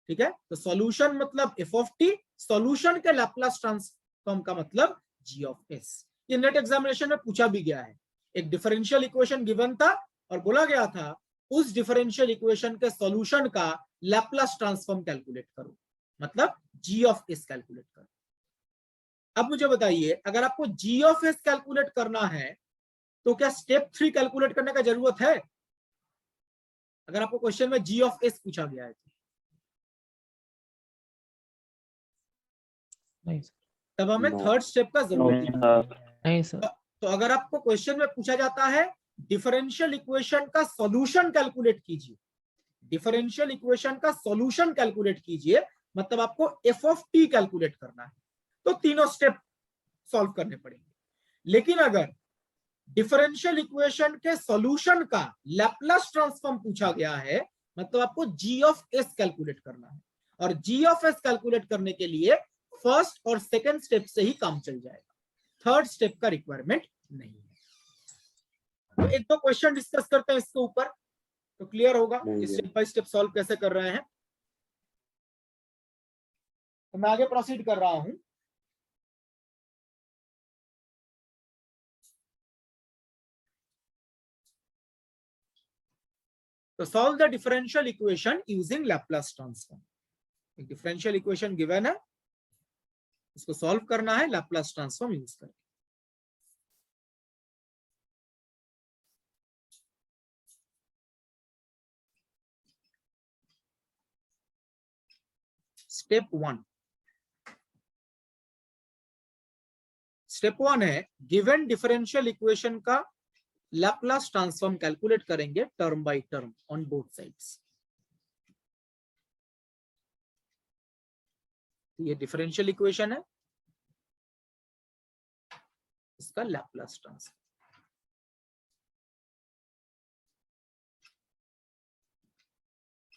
ठीक है, तो सॉल्यूशन मतलब एफ ऑफ टी, सॉल्यूशन के लैप्लास ट्रांसफॉर्म का मतलब जी ऑफ एस। ये नेट एग्जामिनेशन में पूछा भी गया है। एक डिफरेंशियल इक्वेशन गिवन था और बोला गया था उस डिफरेंशियल इक्वेशन के सॉल्यूशन का लैप्लास ट्रांसफॉर्म कैलकुलेट करो, मतलब जी ऑफ एस कैलकुलेट करो। अब मुझे बताइए, अगर आपको जी ऑफ एस कैलकुलेट करना है तो क्या स्टेप 3 कैलकुलेट करने का जरूरत है? अगर आपको क्वेश्चन में जी ऑफ एस पूछा गया है तो नहीं तब हमें थर्ड स्टेप का जरूरत नहीं सर। तो अगर आपको क्वेश्चन में पूछा जाता है डिफरेंशियल इक्वेशन का सॉल्यूशन कैलकुलेट कीजिए, डिफरेंशियल इक्वेशन का सॉल्यूशन कैलकुलेट कीजिए, मतलब आपको एफ ऑफ टी कैलकुलेट करना है, तो तीनों स्टेप सॉल्व करने पड़ेंगे। लेकिन अगर डिफरेंशियल इक्वेशन के सॉल्यूशन का लैप्लास ट्रांसफॉर्म पूछा गया है, मतलब आपको जी ऑफ एस कैलकुलेट करना है, और जी ऑफ एस कैलकुलेट करने के लिए फर्स्ट और सेकंड स्टेप से ही काम चल जाएगा, थर्ड स्टेप का रिक्वायरमेंट नहीं है। तो एक दो क्वेश्चन डिस्कस करते हैं इसके ऊपर, तो क्लियर होगा स्टेप बाय स्टेप सॉल्व कैसे कर रहे हैं। तो मैं आगे प्रोसीड कर रहा हूं। तो solve the differential equation using Laplace transform. एक डिफरेंशियल इक्वेशन गिवन है, इसको सॉल्व करना है लैप्लास ट्रांसफॉर्म यूज करके। स्टेप वन है गिवन डिफरेंशियल इक्वेशन का लैप्लास ट्रांसफॉर्म कैलकुलेट करेंगे term by term on both sides. ये डिफरेंशियल इक्वेशन है, इसका लैप्लास ट्रांसफॉर्म।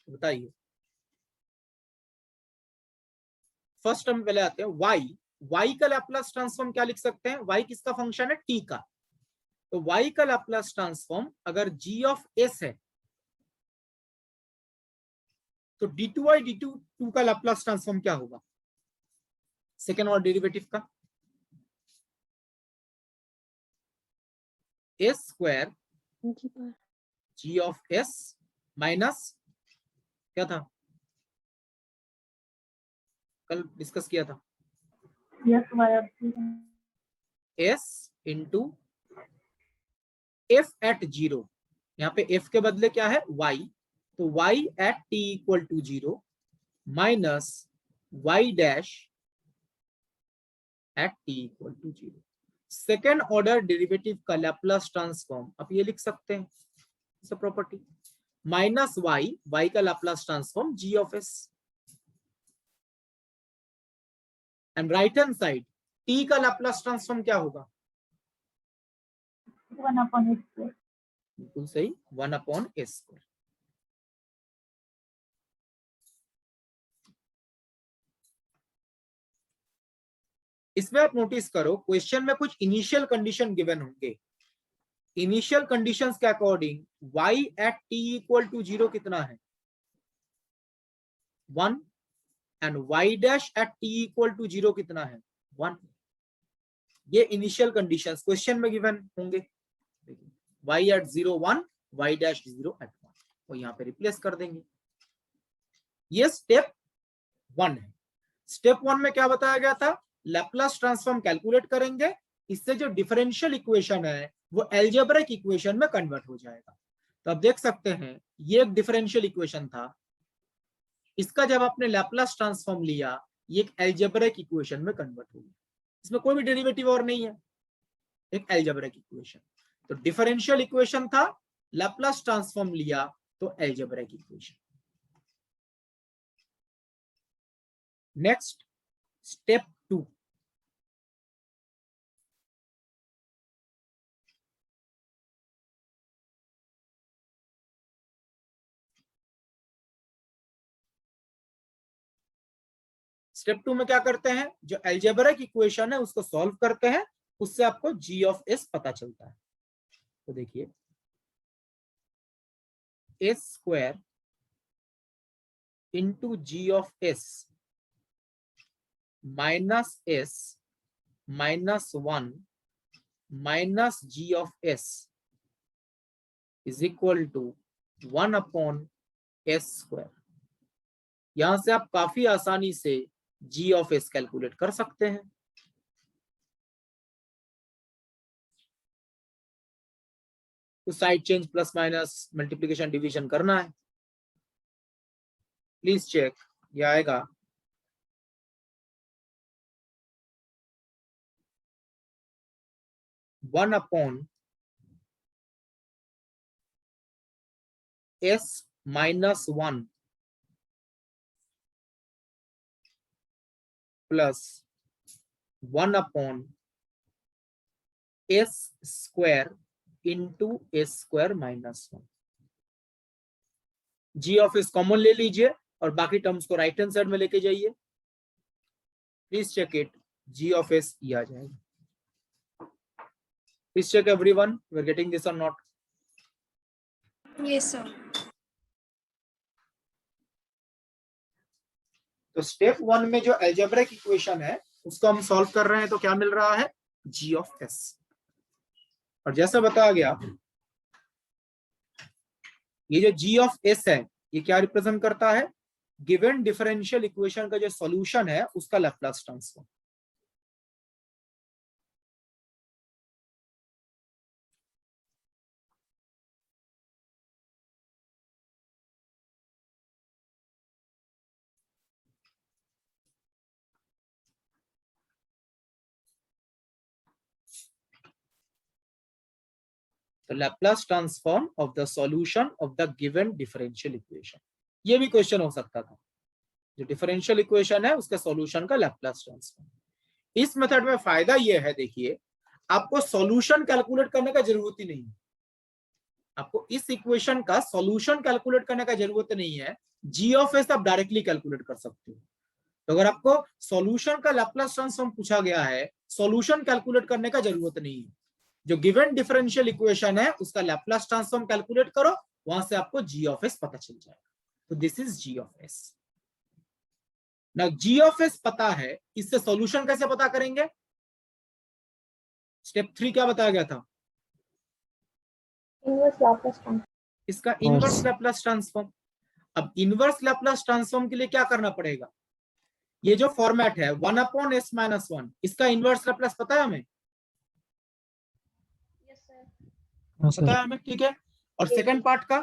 बताइए, फर्स्ट टर्म पहले आते हैं y। y का लैप्लास ट्रांसफॉर्म क्या लिख सकते हैं, y किसका फंक्शन है, t का। तो y का लैप्लास ट्रांसफॉर्म अगर g ऑफ s है तो d2y d2 का लैप्लास ट्रांसफॉर्म क्या होगा, सेकेंड ऑर्डर डेरिवेटिव का, s square g of s minus क्या था, कल डिस्कस किया था, s इंटू f एट 0 यहाँ पे f के बदले क्या है y, तो y at t equal to 0 minus y dash at t equal to 0। Second order derivative का लैप्लस ट्रांसफॉर्म आप ये लिख सकते हैं प्रॉपर्टी, माइनस y का Laplace transform g of s, and right hand side t का Laplace transform क्या होगा? 1/s²। बिल्कुल सही, 1/s²। इसमें आप नोटिस करो क्वेश्चन में कुछ इनिशियल कंडीशन गिवन होंगे। इनिशियल कंडीशंस के according y at t equal to 0 कितना है? 1, and y dash at t equal to 0 कितना है? 1। ये इनिशियल कंडीशंस क्वेश्चन में गिवन होंगे। y at 0 1, y dash 0 at 1, तो यहाँ पे रिप्लेस कर देंगे। ये स्टेप 1 है। स्टेप 1 में क्या बताया गया था? लैप्लस ट्रांसफॉर्म कैलकुलेट करेंगे, इससे जो डिफरेंशियल इक्वेशन है वो अलजेब्रिक इक्वेशन में कन्वर्ट हो जाएगा। तो आप देख सकते हैं ये एक डिफरेंशियल इक्वेशन था, इसका जब आपने लैप्लस ट्रांसफॉर्म लिया ये एक अलजेब्रिक इक्वेशन में कन्वर्ट हो गया। इसमें कोई भी डेरिवेटिव और नहीं है, एक अलजेब्रिक इक्वेशन। तो डिफरेंशियल इक्वेशन था, लैप्लस ट्रांसफॉर्म लिया तो algebraic equation. Next step 2, step 2 में क्या करते हैं? जो अलजेब्रिक इक्वेशन है उसको सॉल्व करते हैं, उससे आपको g ऑफ s पता चलता है। तो देखिए s² into g of s minus s minus 1 minus g of s is equal to 1/s²। यहां से आप काफी आसानी से g ऑफ s कैलकुलेट कर सकते हैं। तो side change plus minus multiplication division करना है, प्लीज चेक। ये आएगा 1/s minus 1 plus 1/s² into s² minus 1। g of s common ले लीजिए और बाकी टर्म्स को राइट हैंड साइड में लेके जाइए, please check it. g of s ये आ जाएगा। Please check everyone, we are getting this or not? Yes, sir. तो स्टेप 1 में जो अलजेब्रिक इक्वेशन है उसको हम सॉल्व कर रहे हैं, तो क्या मिल रहा है? g of s। और जैसा बताया गया ये जो g ऑफ s है ये क्या रिप्रेजेंट करता है? गिवन डिफरेंशियल इक्वेशन का जो सॉल्यूशन है उसका लैप्लस ट्रांसफॉर्म। तो Laplace transform of the solution of the given differential equation, ये भी क्वेश्चन हो सकता था। जो डिफरेंशियल इक्वेशन है उसके सॉल्यूशन का लैप्लस ट्रांसफॉर्म। इस मेथड में फायदा ये है, देखिए आपको सॉल्यूशन कैलकुलेट करने का जरूरत ही नहीं है। आपको इस इक्वेशन का सॉल्यूशन कैलकुलेट करने का जरूरत नहीं है, g ऑफ s आप डायरेक्टली कैलकुलेट कर सकते हो। तो अगर आपको सॉल्यूशन का लैप्लस ट्रांसफॉर्म पूछा गया है, सॉल्यूशन कैलकुलेट करने का जरूरत नहीं है। जो गिवन डिफरेंशियल इक्वेशन है उसका लैप्लस ट्रांसफॉर्म कैलकुलेट करो, वहां से आपको g ऑफ s पता चल जाएगा। तो this is g of s। ना g ऑफ s पता है, इससे सॉल्यूशन कैसे पता करेंगे? स्टेप 3 क्या बताया गया था? Inverse Laplace transform. इसका इनवर्स लैप्लस ट्रांसफॉर्म। अब इनवर्स लैप्लस ट्रांसफॉर्म के लिए क्या करना पड़ेगा? ये जो फॉर्मेट है 1/s माइनस 1, इसका इनवर्स लैप्लस पता है हमें? Yes sir. पता है हमें, ठीक है। और सेकंड पार्ट का,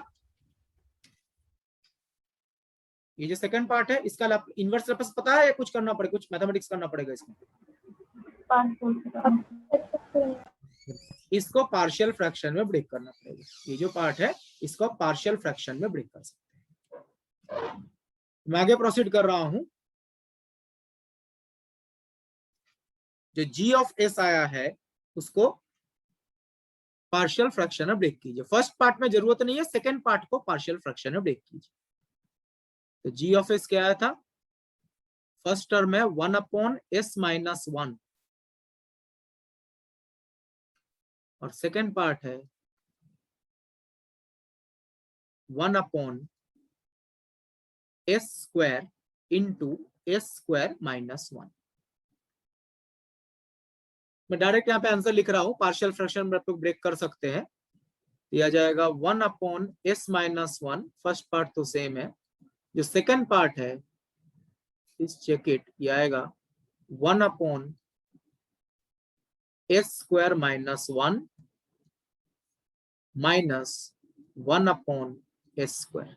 ये जो सेकंड पार्ट है इसका इनवर्स लैप्लास पता है या कुछ करना पड़ेगा, कुछ मैथमेटिक्स करना पड़ेगा इसमें? इसको पार्शियल फ्रैक्शन में ब्रेक करना पड़ेगा। ये जो पार्ट है इसको पार्शियल फ्रैक्शन में ब्रेक कर सकते हैं। मैं आगे प्रोसीड कर रहा हूं। जो g ऑफ s आया है उसको पार्शियल फ्रैक्शन में ब्रेक कीजिए। फर्स्ट पार्ट में जरूरत नहीं है, सेकंड पार्ट को पार्शियल फ्रैक्शन में ब्रेक कीजिए। तो g ऑफ s क्या आया था? फर्स्ट टर्म है 1 अपॉन s माइनस 1 और सेकंड पार्ट है 1 upon s square into s square minus 1। मैं डायरेक्ट यहाँ पे आंसर लिख रहा हूं, पार्शियल फ्रैक्शन में आप लोग ब्रेक कर सकते हैं। दिया जाएगा 1 upon s minus 1, first part तो सेम है। जो सेकंड पार्ट है इस चेक इट, ये आएगा 1 upon s square minus 1 minus 1 upon s square.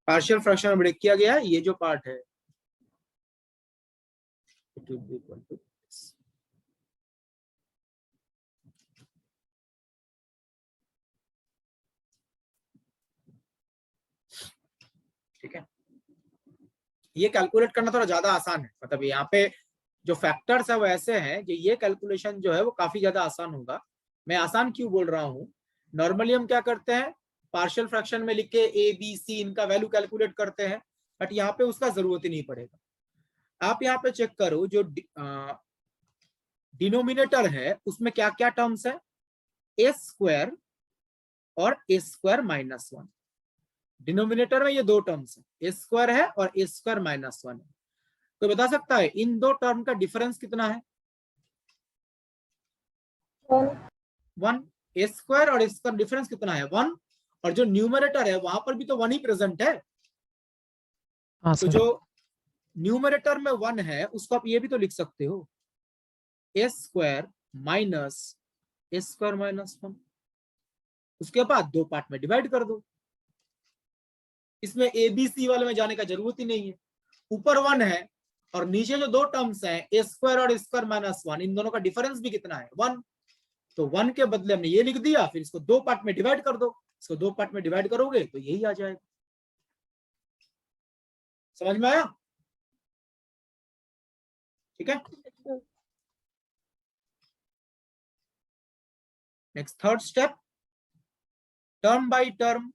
Partial fraction में ब्रेक किया गया है। ये जो पार्ट है it will be equal to this. ठीक है, ये कैलकुलेट करना थोड़ा ज्यादा आसान है। मतलब यहाँ पे जो फैक्टर्स है वो ऐसे हैं कि ये कैलकुलेशन जो है वो काफी ज्यादा आसान होगा। मैं आसान क्यों बोल रहा हूँ, नॉर्मली हम क्या करते हैं, पार्शियल फ्रैक्शन में लिख के ए बी सी इनका वैल्यू कैलकुलेट करते हैं, बट यहाँ पे उसका जरूरत ही नहीं पड़ेगा। आप यहाँ पे चेक करो, जो डिनोमिनेटर है उसमें क्या क्या टर्म्स है, ए स्क्वायर और ए स्क्वायर माइनस 1। डिनोमिनेटर में ये दो टर्म्स है, ए स्क्वायर है और ए स्क्वायर माइनस 1 है। तो बता सकता है इन दो टर्म का डिफरेंस कितना है? 1। ए स्क्वायर और इसका डिफरेंस कितना है? 1। और जो न्यूमरेटर है वहां पर भी तो 1 ही प्रेजेंट है। तो जो न्यूमरेटर में 1 है उसको आप ये भी तो लिख सकते हो, ए स्क्वायर माइनस ए स्क्वायर माइनस 1। उसके बाद दो पार्ट में डिवाइड कर दो। इसमें ए बी सी वाले में जाने का जरूरत ही नहीं है। ऊपर 1 है और नीचे जो दो टर्म्स हैं ए स्क्वायर और ए स्क्वायर माइनस 1, इन दोनों का डिफरेंस भी कितना है? 1। तो 1 के बदले हमने ये लिख दिया, फिर इसको दो पार्ट में डिवाइड कर दो। इसको दो पार्ट में डिवाइड करोगे तो यही आ जाएगा। समझ में आया? ठीक है, next third step, term by term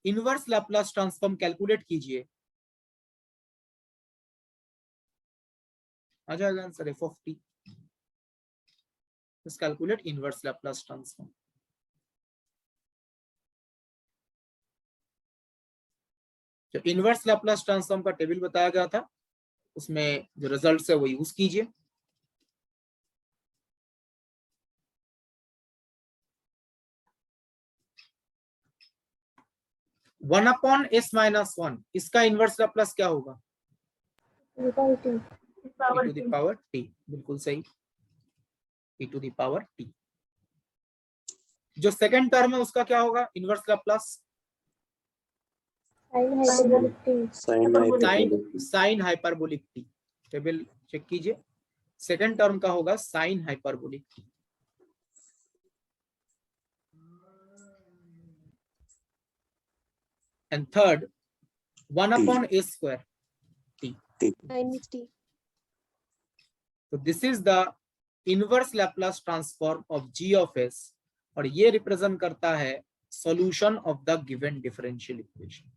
inverse Laplace transform calculate कीजिए। आ जाएगा answer f of t। Let's calculate inverse Laplace transform। जो इनवर्स लैप्लास ट्रांसफॉर्म का टेबल बताया गया था उसमें जो रिजल्ट्स है वो यूज कीजिए। वन अपॉन एस माइनस 1, इसका इनवर्स लैप्लास क्या होगा? e to the power t। बिल्कुल सही, e to the power t। जो सेकंड टर्म है उसका क्या होगा inverse Laplace? Sine hyperbolic T. Table check कीजिए, सेकंड टर्म का होगा sine hyperbolic T. And third 1 upon A square T. तो this is the inverse Laplace transform of G of S, और ये रिप्रेजेंट करता है solution of the given differential equation.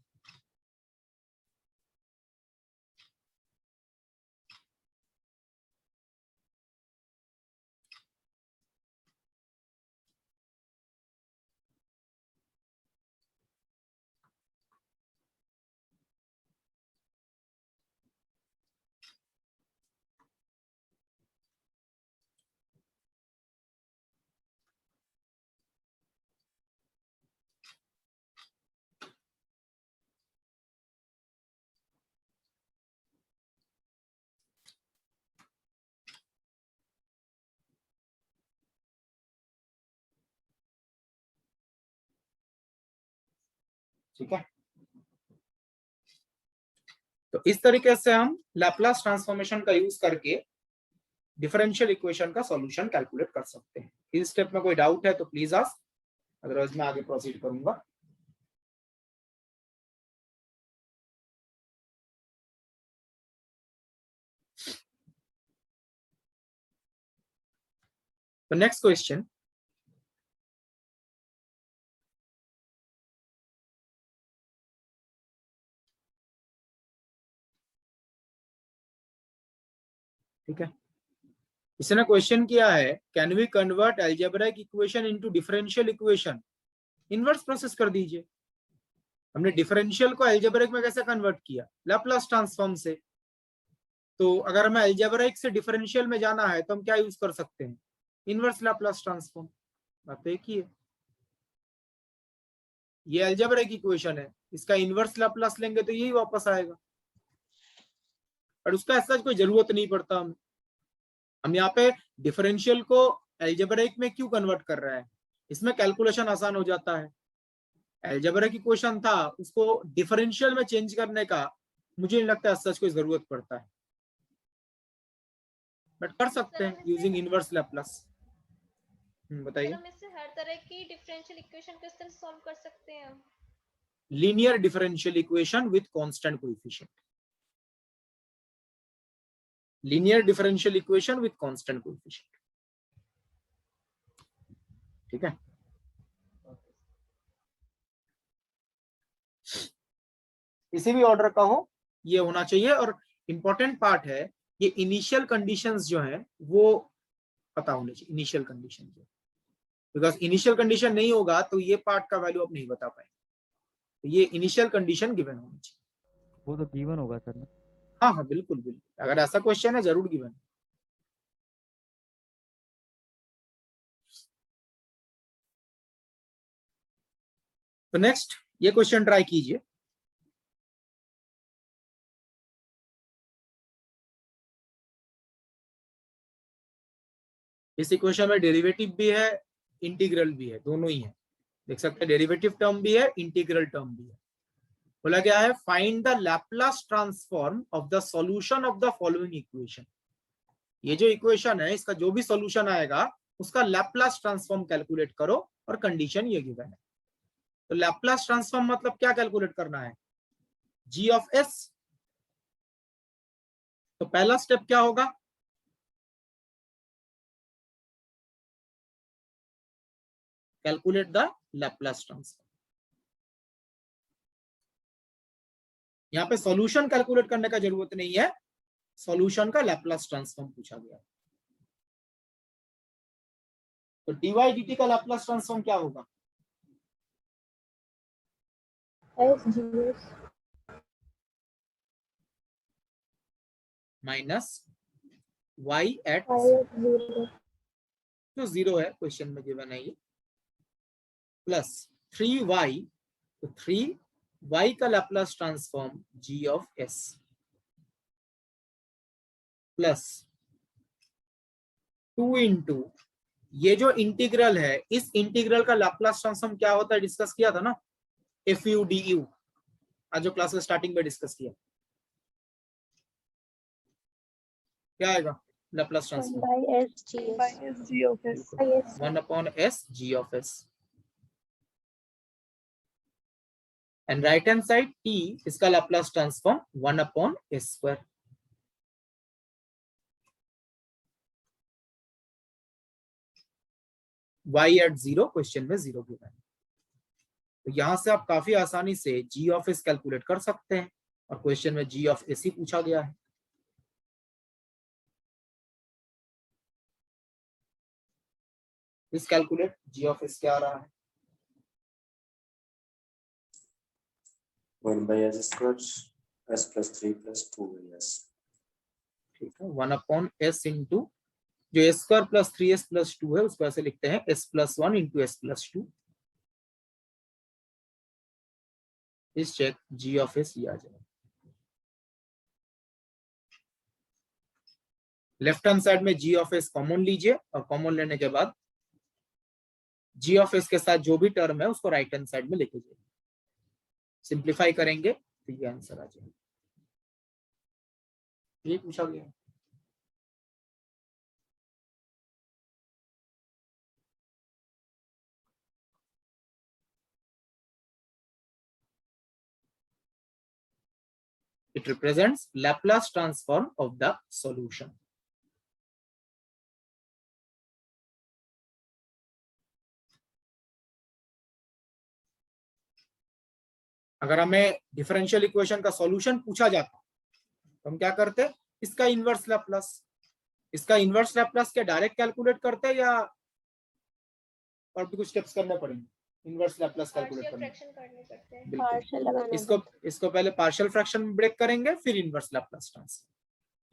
ठीक है, तो इस तरीके से हम लैप्लास ट्रांसफॉर्मेशन का यूज करके डिफरेंशियल इक्वेशन का सॉल्यूशन कैलकुलेट कर सकते हैं। इस स्टेप में कोई डाउट है तो प्लीज आस्क, अदरवाइज मैं आगे प्रोसीड करूंगा। तो नेक्स्ट क्वेश्चन, ठीक है, इसने क्वेश्चन किया है can we convert algebraic equation into differential equation, inverse process कर दीजिए। हमने डिफरेंशियल को अलजेब्राइक में कैसे कन्वर्ट किया, लैप्लास ट्रांसफॉर्म से। तो अगर हमें अलजेब्राइक से डिफरेंशियल में जाना है तो हम क्या यूज कर सकते हैं, इनवर्स लैप्लास ट्रांसफॉर्म। बात तो एक ही है, ये अलजेब्राइक इक्वेशन है, इसका इनवर्स लैप्लास लेंगे तो यही वापस आएगा, और उसका ऐसा कोई जरूरत नहीं पड़ता हमें। हम यहाँ पे डिफरेंशियल को अलजेब्राइक में क्यों कन्वर्ट कर रहा है, इसमें कैलकुलेशन आसान हो जाता है। अलजेब्राइक इक्वेशन था, उसको डिफरेंशियल में चेंज करने का मुझे नहीं लगता ऐसा कोई जरूरत पड़ता है, बट कर सकते हैं यूजिंग इनवर्स लैप्लास। बताइए। हम इससे हर तरह की डिफरेंशियल इक्वेशन को इस तरह सॉल्व कर सकते हैं। Linear differential equation with constant coefficient, linear differential equation with constant coefficient, ठीक है। किसी भी ऑर्डर का हो ये होना चाहिए, और इंपॉर्टेंट पार्ट है ये इनिशियल कंडीशंस जो है वो पता होने चाहिए, इनिशियल कंडीशन जो, बिकॉज इनिशियल कंडीशन नहीं होगा तो ये पार्ट का वैल्यू आप नहीं बता पाएंगे, तो ये इनिशियल कंडीशन गिवन होनी चाहिए। वो तो गिवन होगा सर। हाँ हाँ बिल्कुल बिल्कुल, अगर ऐसा क्वेश्चन है जरूर गिवन। तो नेक्स्ट ये क्वेश्चन ट्राई कीजिए। इस इक्वेशन में डेरिवेटिव भी है, इंटीग्रल भी है, दोनों ही है, देख सकते हैं डेरिवेटिव टर्म भी है, इंटीग्रल टर्म भी है। बोला गया है find the Laplace transform of the solution of the following equation. ये जो इक्वेशन है इसका जो भी सॉल्यूशन आएगा उसका लैप्लास ट्रांसफॉर्म कैलकुलेट करो, और कंडीशन ये गिवन है। तो लैप्लास ट्रांसफॉर्म मतलब क्या कैलकुलेट करना है, जी ऑफ एस। तो पहला स्टेप क्या होगा, कैलकुलेट द लैप्लास ट्रांसफॉर्म। यहाँ पे सॉल्यूशन कैलकुलेट करने का जरूरत नहीं है, सॉल्यूशन का लैप्लास ट्रांसफॉर्म पूछा गया। तो dy dt का लैप्लास ट्रांसफॉर्म क्या होगा, SGS minus y eight I0 जो 0 है क्वेश्चन में गिवन है ये, प्लस 3y, तो 3y का Laplace transform g of s, plus 2 into ये जो इंटीग्रल है, इस इंटीग्रल का लैप्लास ट्रांसफॉर्म क्या होता है डिस्कस किया था ना, एफ यू डी यू, आज जो क्लास स्टार्टिंग में डिस्कस किया, क्या आएगा Laplace transform, 1/SG of S. 1 upon s g of s, and right hand side t इसका Laplace transform 1 upon s square. y at 0 question में 0 गिवन है, तो यहां से आप काफी आसानी से g ऑफ s कैलकुलेट कर सकते हैं, और क्वेश्चन में g ऑफ s ही पूछा गया है। इस कैलकुलेट g ऑफ s क्या आ रहा है, 1/s squared s plus 3 plus 2s, ठीक है, 1 अपॉन s इंटू जो s square plus 3s plus 2 है उसको ऐसे लिखते हैं s plus 1 into s plus 2। इस चेक g ऑफ s ये आ जाएगा। लेफ्ट हैंड साइड में g ऑफ s कॉमन लीजिए, और कॉमन लेने के बाद g ऑफ s के साथ जो भी टर्म है उसको राइट हैंड साइड में लेके जाइए। सिंप्लीफाई करेंगे तो ये आंसर आ जाएगा। ये पूछा गया। It represents Laplace transform of the solution. अगर हमें डिफरेंशियल इक्वेशन का सॉल्यूशन पूछा जाता तो हम क्या करते? इसका इनवर्स लैप्लास। इसका इनवर्स लैप्लास क्या डायरेक्ट कैलकुलेट करते हैं या और भी कुछ स्टेप्स करने पड़ेंगे? इनवर्स लैप्लास कैलकुलेट करने पड़ते हैं। बिल्कुल। इसको पहले पार्शियल फ्रैक्शन में ब्रेक करेंगे फिर इनवर्स लैप्लास ट्रांसफॉर्म।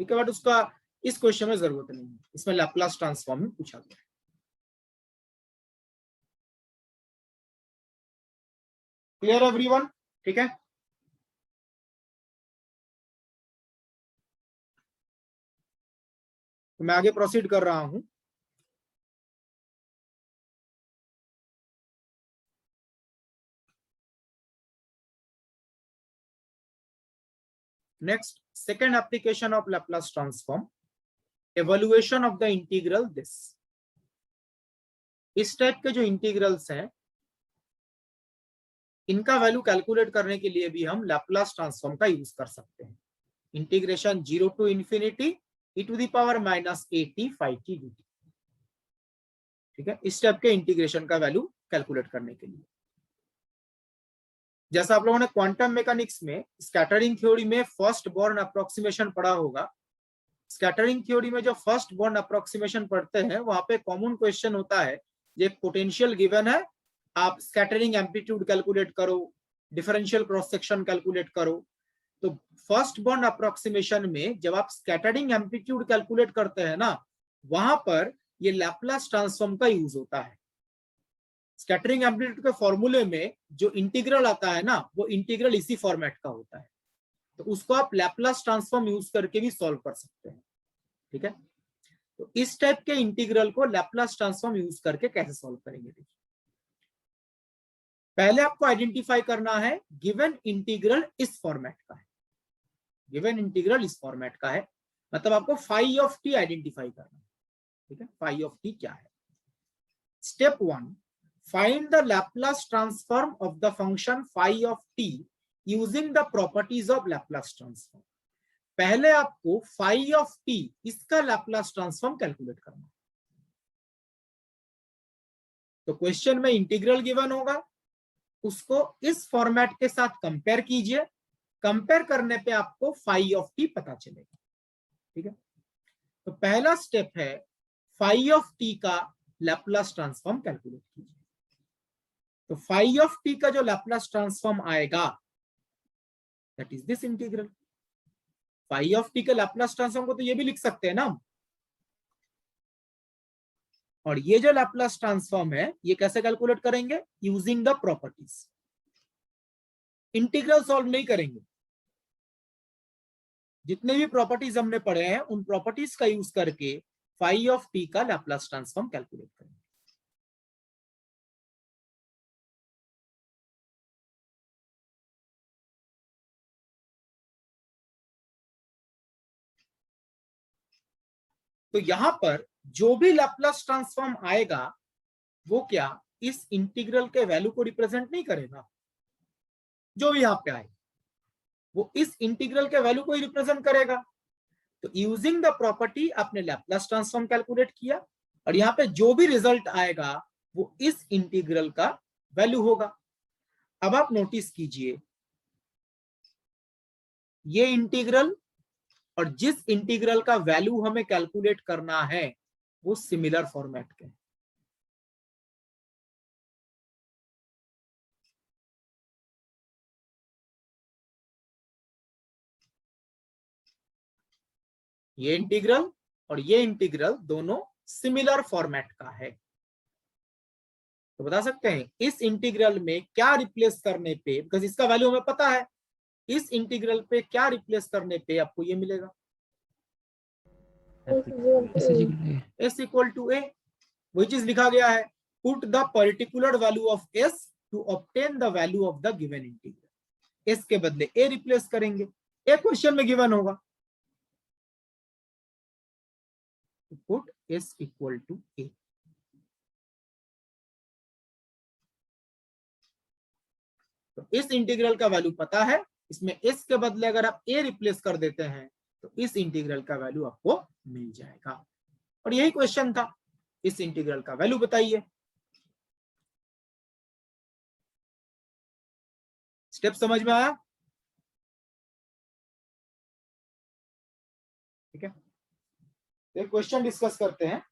ठीक है, बट उसका इस क्वेश्चन में जरूरत नहीं है, इसमें लैप्लास ट्रांसफॉर्म में पूछा गया। Clear everyone? ठीक है, तो मैं आगे प्रोसीड कर रहा हूं। Next, second application of Laplace transform, evaluation of the integral this. इस टाइप के जो इंटीग्रल्स हैं इनका वैल्यू कैलकुलेट करने के लिए भी हम लैप्लास ट्रांसफॉर्म का यूज कर सकते हैं। Integration 0 to infinity e to the power minus at phi t dt। ठीक है, इस टाइप के इंटीग्रेशन का वैल्यू कैलकुलेट करने के लिए, जैसा आप लोगों ने क्वांटम मैकेनिक्स में स्कैटरिंग थ्योरी में फर्स्ट बॉर्न अप्रोक्सीमेशन पढ़ा होगा। स्कैटरिंग थ्योरी में जो फर्स्ट बॉर्न अप्रोक्सीमेशन पढ़ते हैं वहां पे कॉमन क्वेश्चन होता है, ये पोटेंशियल गिवन है, आप स्कैटरिंग एम्पलीट्यूड कैलकुलेट करो, डिफरेंशियल क्रॉस सेक्शन कैलकुलेट करो। तो फर्स्ट बॉर्न अप्रोक्सीमेशन में जब आप स्कैटरिंग एम्पलीट्यूड कैलकुलेट करते हैं ना, वहां पर ये लैप्लास ट्रांसफॉर्म का यूज होता है। स्कैटरिंग एम्पलीट्यूड के फॉर्मूले में जो इंटीग्रल आता है ना, वो इंटीग्रल इसी फॉर्मेट का होता है, तो उसको आप लैप्लास ट्रांसफॉर्म यूज करके भी सॉल्व कर सकते हैं। ठीक है, तो इस टाइप के इंटीग्रल को लैप्लास ट्रांसफॉर्म यूज करके कैसे सॉल्व करेंगे? देखिए, पहले आपको आइडेंटिफाई करना है गिवन इंटीग्रल इस फॉर्मेट का है। गिवन इंटीग्रल इस फॉर्मेट का है मतलब आपको फाई ऑफ टी आइडेंटिफाई करना है। ठीक है, फाई ऑफ टी क्या है? Step 1, find the Laplace transform of the function phi of t using the properties of Laplace transform। पहले आपको phi of t इसका Laplace transform कैलकुलेट करना है। तो क्वेश्चन में इंटीग्रल गिवन होगा, उसको इस फॉर्मेट के साथ कंपेयर कीजिए, कंपेयर करने पे आपको phi of t पता चलेगा। ठीक है, तो पहला स्टेप है phi of t का Laplace ट्रांसफॉर्म कैलकुलेट कीजिए। तो फाई ऑफ टी का जो लैप्लास ट्रांसफॉर्म आएगा that is this integral. Phi of t के लैप्लास ट्रांसफॉर्म को तो ये भी लिख सकते हैं ना, और ये जो लैप्लास ट्रांसफॉर्म है ये कैसे कैलकुलेट करेंगे? Using the properties. Integral solve नहीं करेंगे, जितने भी प्रॉपर्टीज हमने पढ़े हैं उन प्रॉपर्टीज का यूज करके फाई ऑफ टी का लैप्लास ट्रांसफॉर्म कैलकुलेट करेंगे। तो यहां पर जो भी लैप्लास ट्रांसफॉर्म आएगा वो क्या इस इंटीग्रल के वैल्यू को रिप्रेजेंट नहीं करेगा। जो भी यहां पे आए वो इस इंटीग्रल के वैल्यू को ही रिप्रेजेंट करेगा। तो यूजिंग द प्रॉपर्टी आपने लैप्लास ट्रांसफॉर्म कैलकुलेट किया और यहाँ पे जो भी रिजल्ट आएगा वो इस इंटीग्रल का वैल्यू होगा। अब आप नोटिस कीजिए, ये इंटीग्रल और जिस इंटीग्रल का वैल्यू हमें कैलकुलेट करना है वो सिमिलर फॉर्मेट के। ये इंटीग्रल और ये इंटीग्रल दोनों सिमिलर फॉर्मेट का है। तो बता सकते हैं इस इंटीग्रल में क्या रिप्लेस करने पे, बिकॉज इसका वैल्यू हमें पता है, इस इंटीग्रल पे क्या रिप्लेस करने पे आपको ये मिलेगा s इक्वल टू a। वही चीज लिखा गया है, put the particular value of s to obtain the value of the given integral. S के बदले ए रिप्लेस करेंगे, ए क्वेश्चन में गिवन होगा। Put s equal to a. तो इस इंटीग्रल का वैल्यू पता है, इसमें एस के बदले अगर आप ए रिप्लेस कर देते हैं तो इस इंटीग्रल का वैल्यू आपको मिल जाएगा। और यही क्वेश्चन था, इस इंटीग्रल का वैल्यू बताइए। स्टेप समझ में आया? ठीक है, एक क्वेश्चन डिस्कस करते हैं।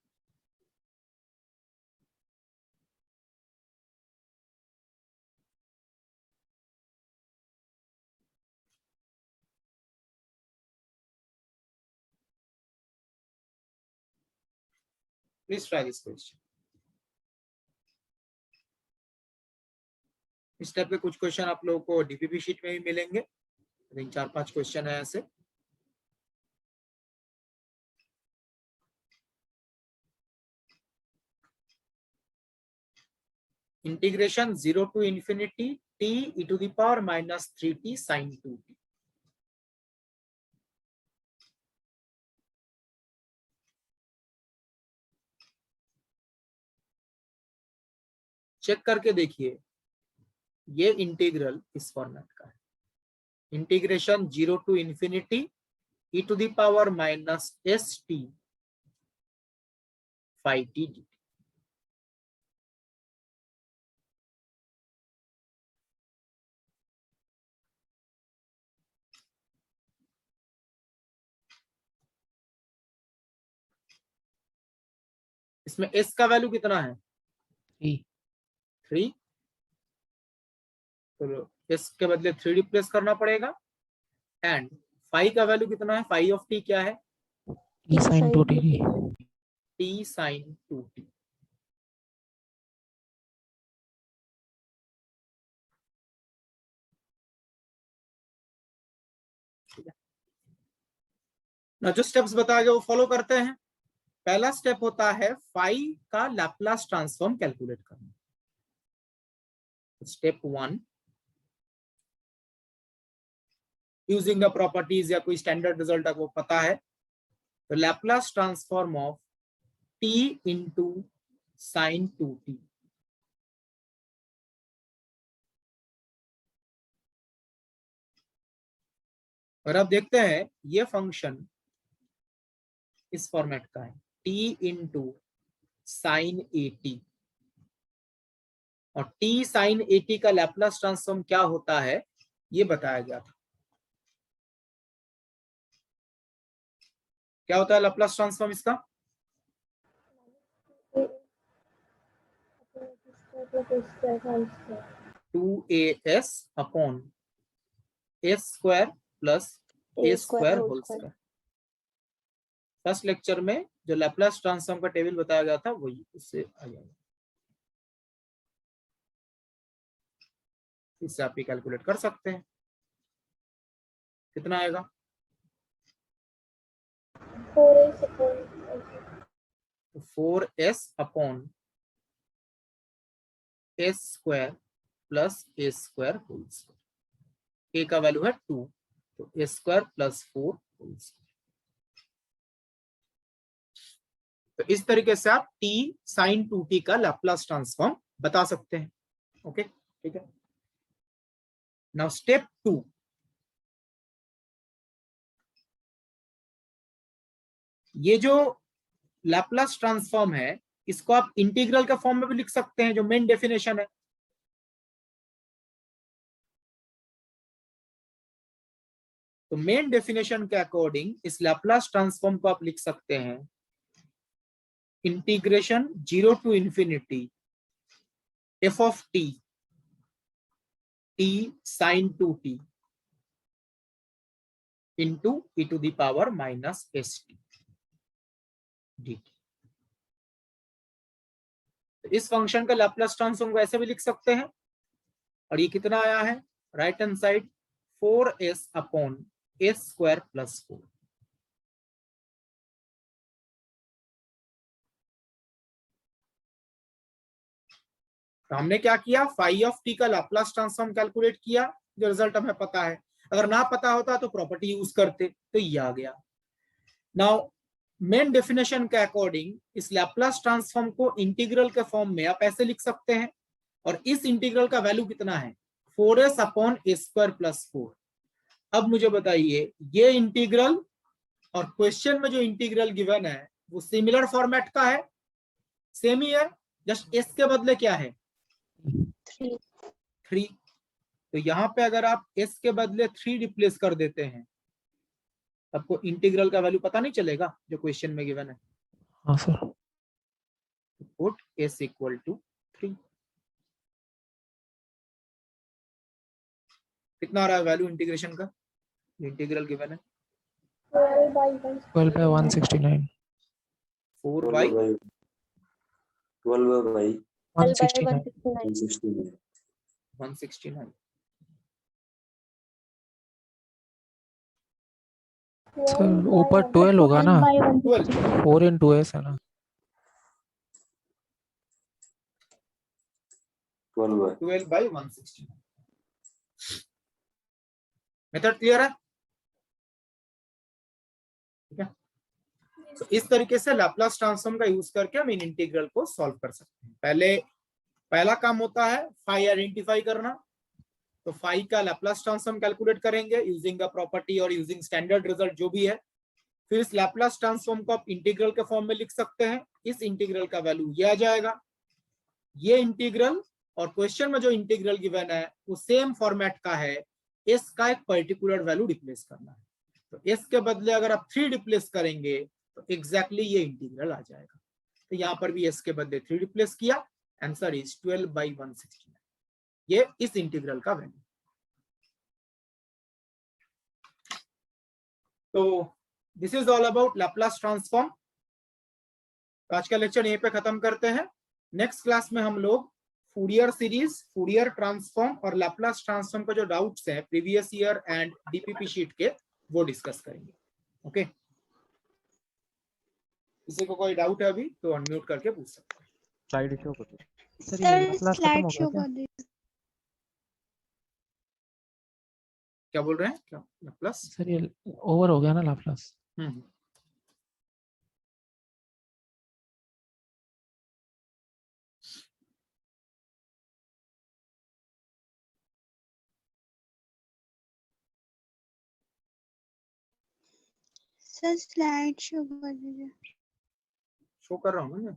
Please try this question. इस टाइप के कुछ क्वेश्चन आप लोगों को डीपीपी शीट में भी मिलेंगे। 4-5 क्वेश्चन है ऐसे। Integration 0 to infinity t e to the power minus 3t sin 2t। Check करके देखिए, ये इंटीग्रल इस फॉर्मेट का है। Integration 0 to infinity e to the power minus st 5t dt। इसमें s का वैल्यू कितना है? 3। तो s के बदले 3 रिप्लेस करना पड़ेगा। एंड फाई का वैल्यू कितना है? फाई ऑफ t क्या है? T sin 2t। t sin 2t। ना जो स्टेप्स बताए गए वो फॉलो करते हैं। पहला स्टेप होता है फाई का लैप्लास ट्रांसफॉर्म कैलकुलेट करना। स्टेप 1, यूजिंग द प्रॉपर्टीज या कोई स्टैंडर्ड रिजल्ट आपको पता है, तो Laplace transform of t into sine 2t। और अब देखते हैं ये फंक्शन इस फॉर्मेट का है, t इंटू साइन 80। और t साइन 80 का लैप्लास ट्रांसफॉर्म क्या होता है ये बताया गया था। क्या होता है लैप्लास ट्रांसफॉर्म इसका? Two a s upon A square plus a square whole square. First lecture में जो लैप्लास ट्रांसफॉर्म का टेबल बताया गया था वही उससे आ जाएगा। इससे आप कैलकुलेट कर सकते हैं कितना आएगा। 4s upon A square plus a square whole square. ए का वैल्यू है 2, तो ए स्क्वायर प्लस 4 होल स्क्वायर। तो इस तरीके से आप t sin 2t का लैप्लास ट्रांसफॉर्म बता सकते हैं। ओके, ठीक है। नाउ स्टेप 2, ये जो लैप्लास ट्रांसफॉर्म है इसको आप इंटीग्रल के फॉर्म में भी लिख सकते हैं, जो मेन डेफिनेशन है। तो मेन डेफिनेशन के अकॉर्डिंग इस लैप्लास ट्रांसफॉर्म को आप लिख सकते हैं integration 0 to infinity f of t sin 2t into e to the power minus st dt। इस फंक्शन का लैप्लास ट्रांसफॉर्म को ऐसे भी लिख सकते हैं। और ये कितना आया है right hand side? 4s upon ए स्क्वायर प्लस 4। तो हमने क्या किया, फाई ऑफ टी का लैप्लास ट्रांसफॉर्म कैलकुलेट किया जो रिजल्ट हमें पता है। अगर ना पता होता तो प्रॉपर्टी यूज करते, तो ये आ गया। नाउ मेन डेफिनेशन के अकॉर्डिंग इस लैप्लास ट्रांसफॉर्म को इंटीग्रल के फॉर्म में आप ऐसे लिख सकते हैं, और इस इंटीग्रल का वैल्यू कितना है 4s upon a square plus 4। अब मुझे बताइए ये इंटीग्रल और क्वेश्चन में जो इंटीग्रल गिवन है वो सिमिलर फॉर्मेट का है, सेम ही है, जस्ट s के बदले क्या है 3। तो यहाँ पे अगर आप s के बदले 3 रिप्लेस कर देते हैं, आपको इंटीग्रल का वैल्यू पता नहीं चलेगा जो क्वेश्चन में गिवन है। हाँ sir. Put s equal to 3। कितना आ रहा है वैल्यू इंटीग्रेशन का, इंटीग्रल गिवन है 12 by 12 by 169 4 by 12 by 169 169. 169। Sir ऊपर 12 होगा ना, 12 4 into s है ना। 12 by 12 by 169। मेथड क्लियर है? ठीक है, तो इस तरीके से लैप्लास ट्रांसफॉर्म का यूज करके हम इन इंटीग्रल को सॉल्व कर सकते हैं। पहला काम होता है फाई आइडेंटिफाई करना, तो फाई का लैप्लास ट्रांसफॉर्म कैलकुलेट करेंगे यूजिंग अ प्रॉपर्टी और यूजिंग स्टैंडर्ड रिजल्ट जो भी है। फिर इस लैप्लास ट्रांसफॉर्म को आप इंटीग्रल के फॉर्म में लिख सकते हैं। इस इंटीग्रल का वैल्यू ये आ जाएगा। ये इंटीग्रल और क्वेश्चन में जो इंटीग्रल गिवन है वो सेम फॉर्मेट का है, एस का एक पर्टिकुलर वैल्यू रिप्लेस करना है। तो एस के बदले अगर आप 3 रिप्लेस करेंगे तो एग्जैक्टली ये इंटीग्रल आ जाएगा। तो यहाँ पर भी एस के बदले 3 रिप्लेस किया, आंसर इज 12 by 169। ये इस इंटीग्रल का वैल्यू। तो this is all about Laplace transform. आज का लेक्चर यहीं पे खत्म करते हैं। नेक्स्ट क्लास में हम लोग फूरियर सीरीज, फूरियर ट्रांसफॉर्म और लैप्लास ट्रांसफॉर्म का जो डाउट्स हैं previous year and DPP sheet के, वो डिस्कस करेंगे। ओके, किसी को कोई डाउट है अभी तो अनम्यूट करके पूछ सकते हैं। स्लाइड शो कर दो सर, ये लैप्लास खत्म हो गया क्या? क्या बोल रहे हैं, क्या लैप्लास? सर ये ओवर हो गया ना लैप्लास? सर स्लाइड शो कर दीजिए। शो कर रहा हूँ ना।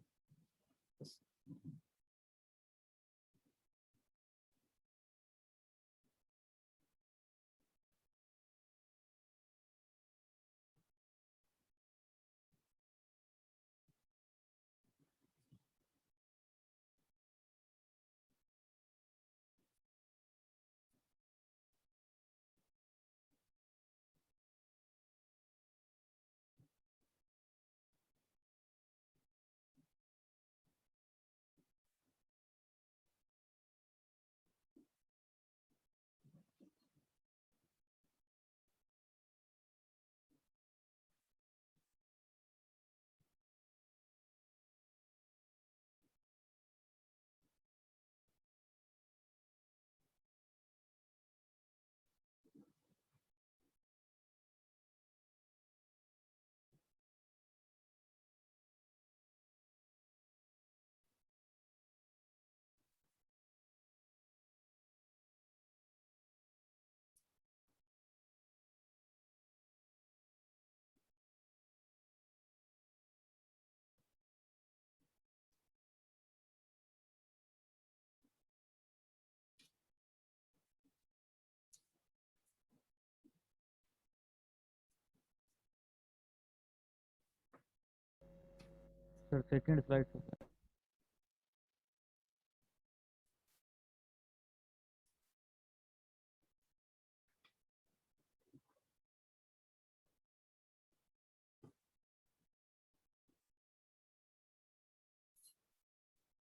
Sir second slide show.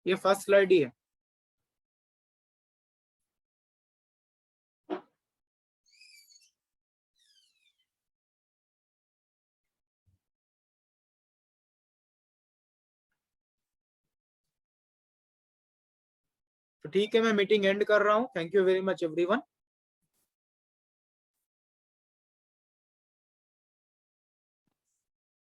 ये फर्स्ट स्लाइड ही है। तो ठीक है, मैं मीटिंग एंड कर रहा हूँ। Thank you very much everyone.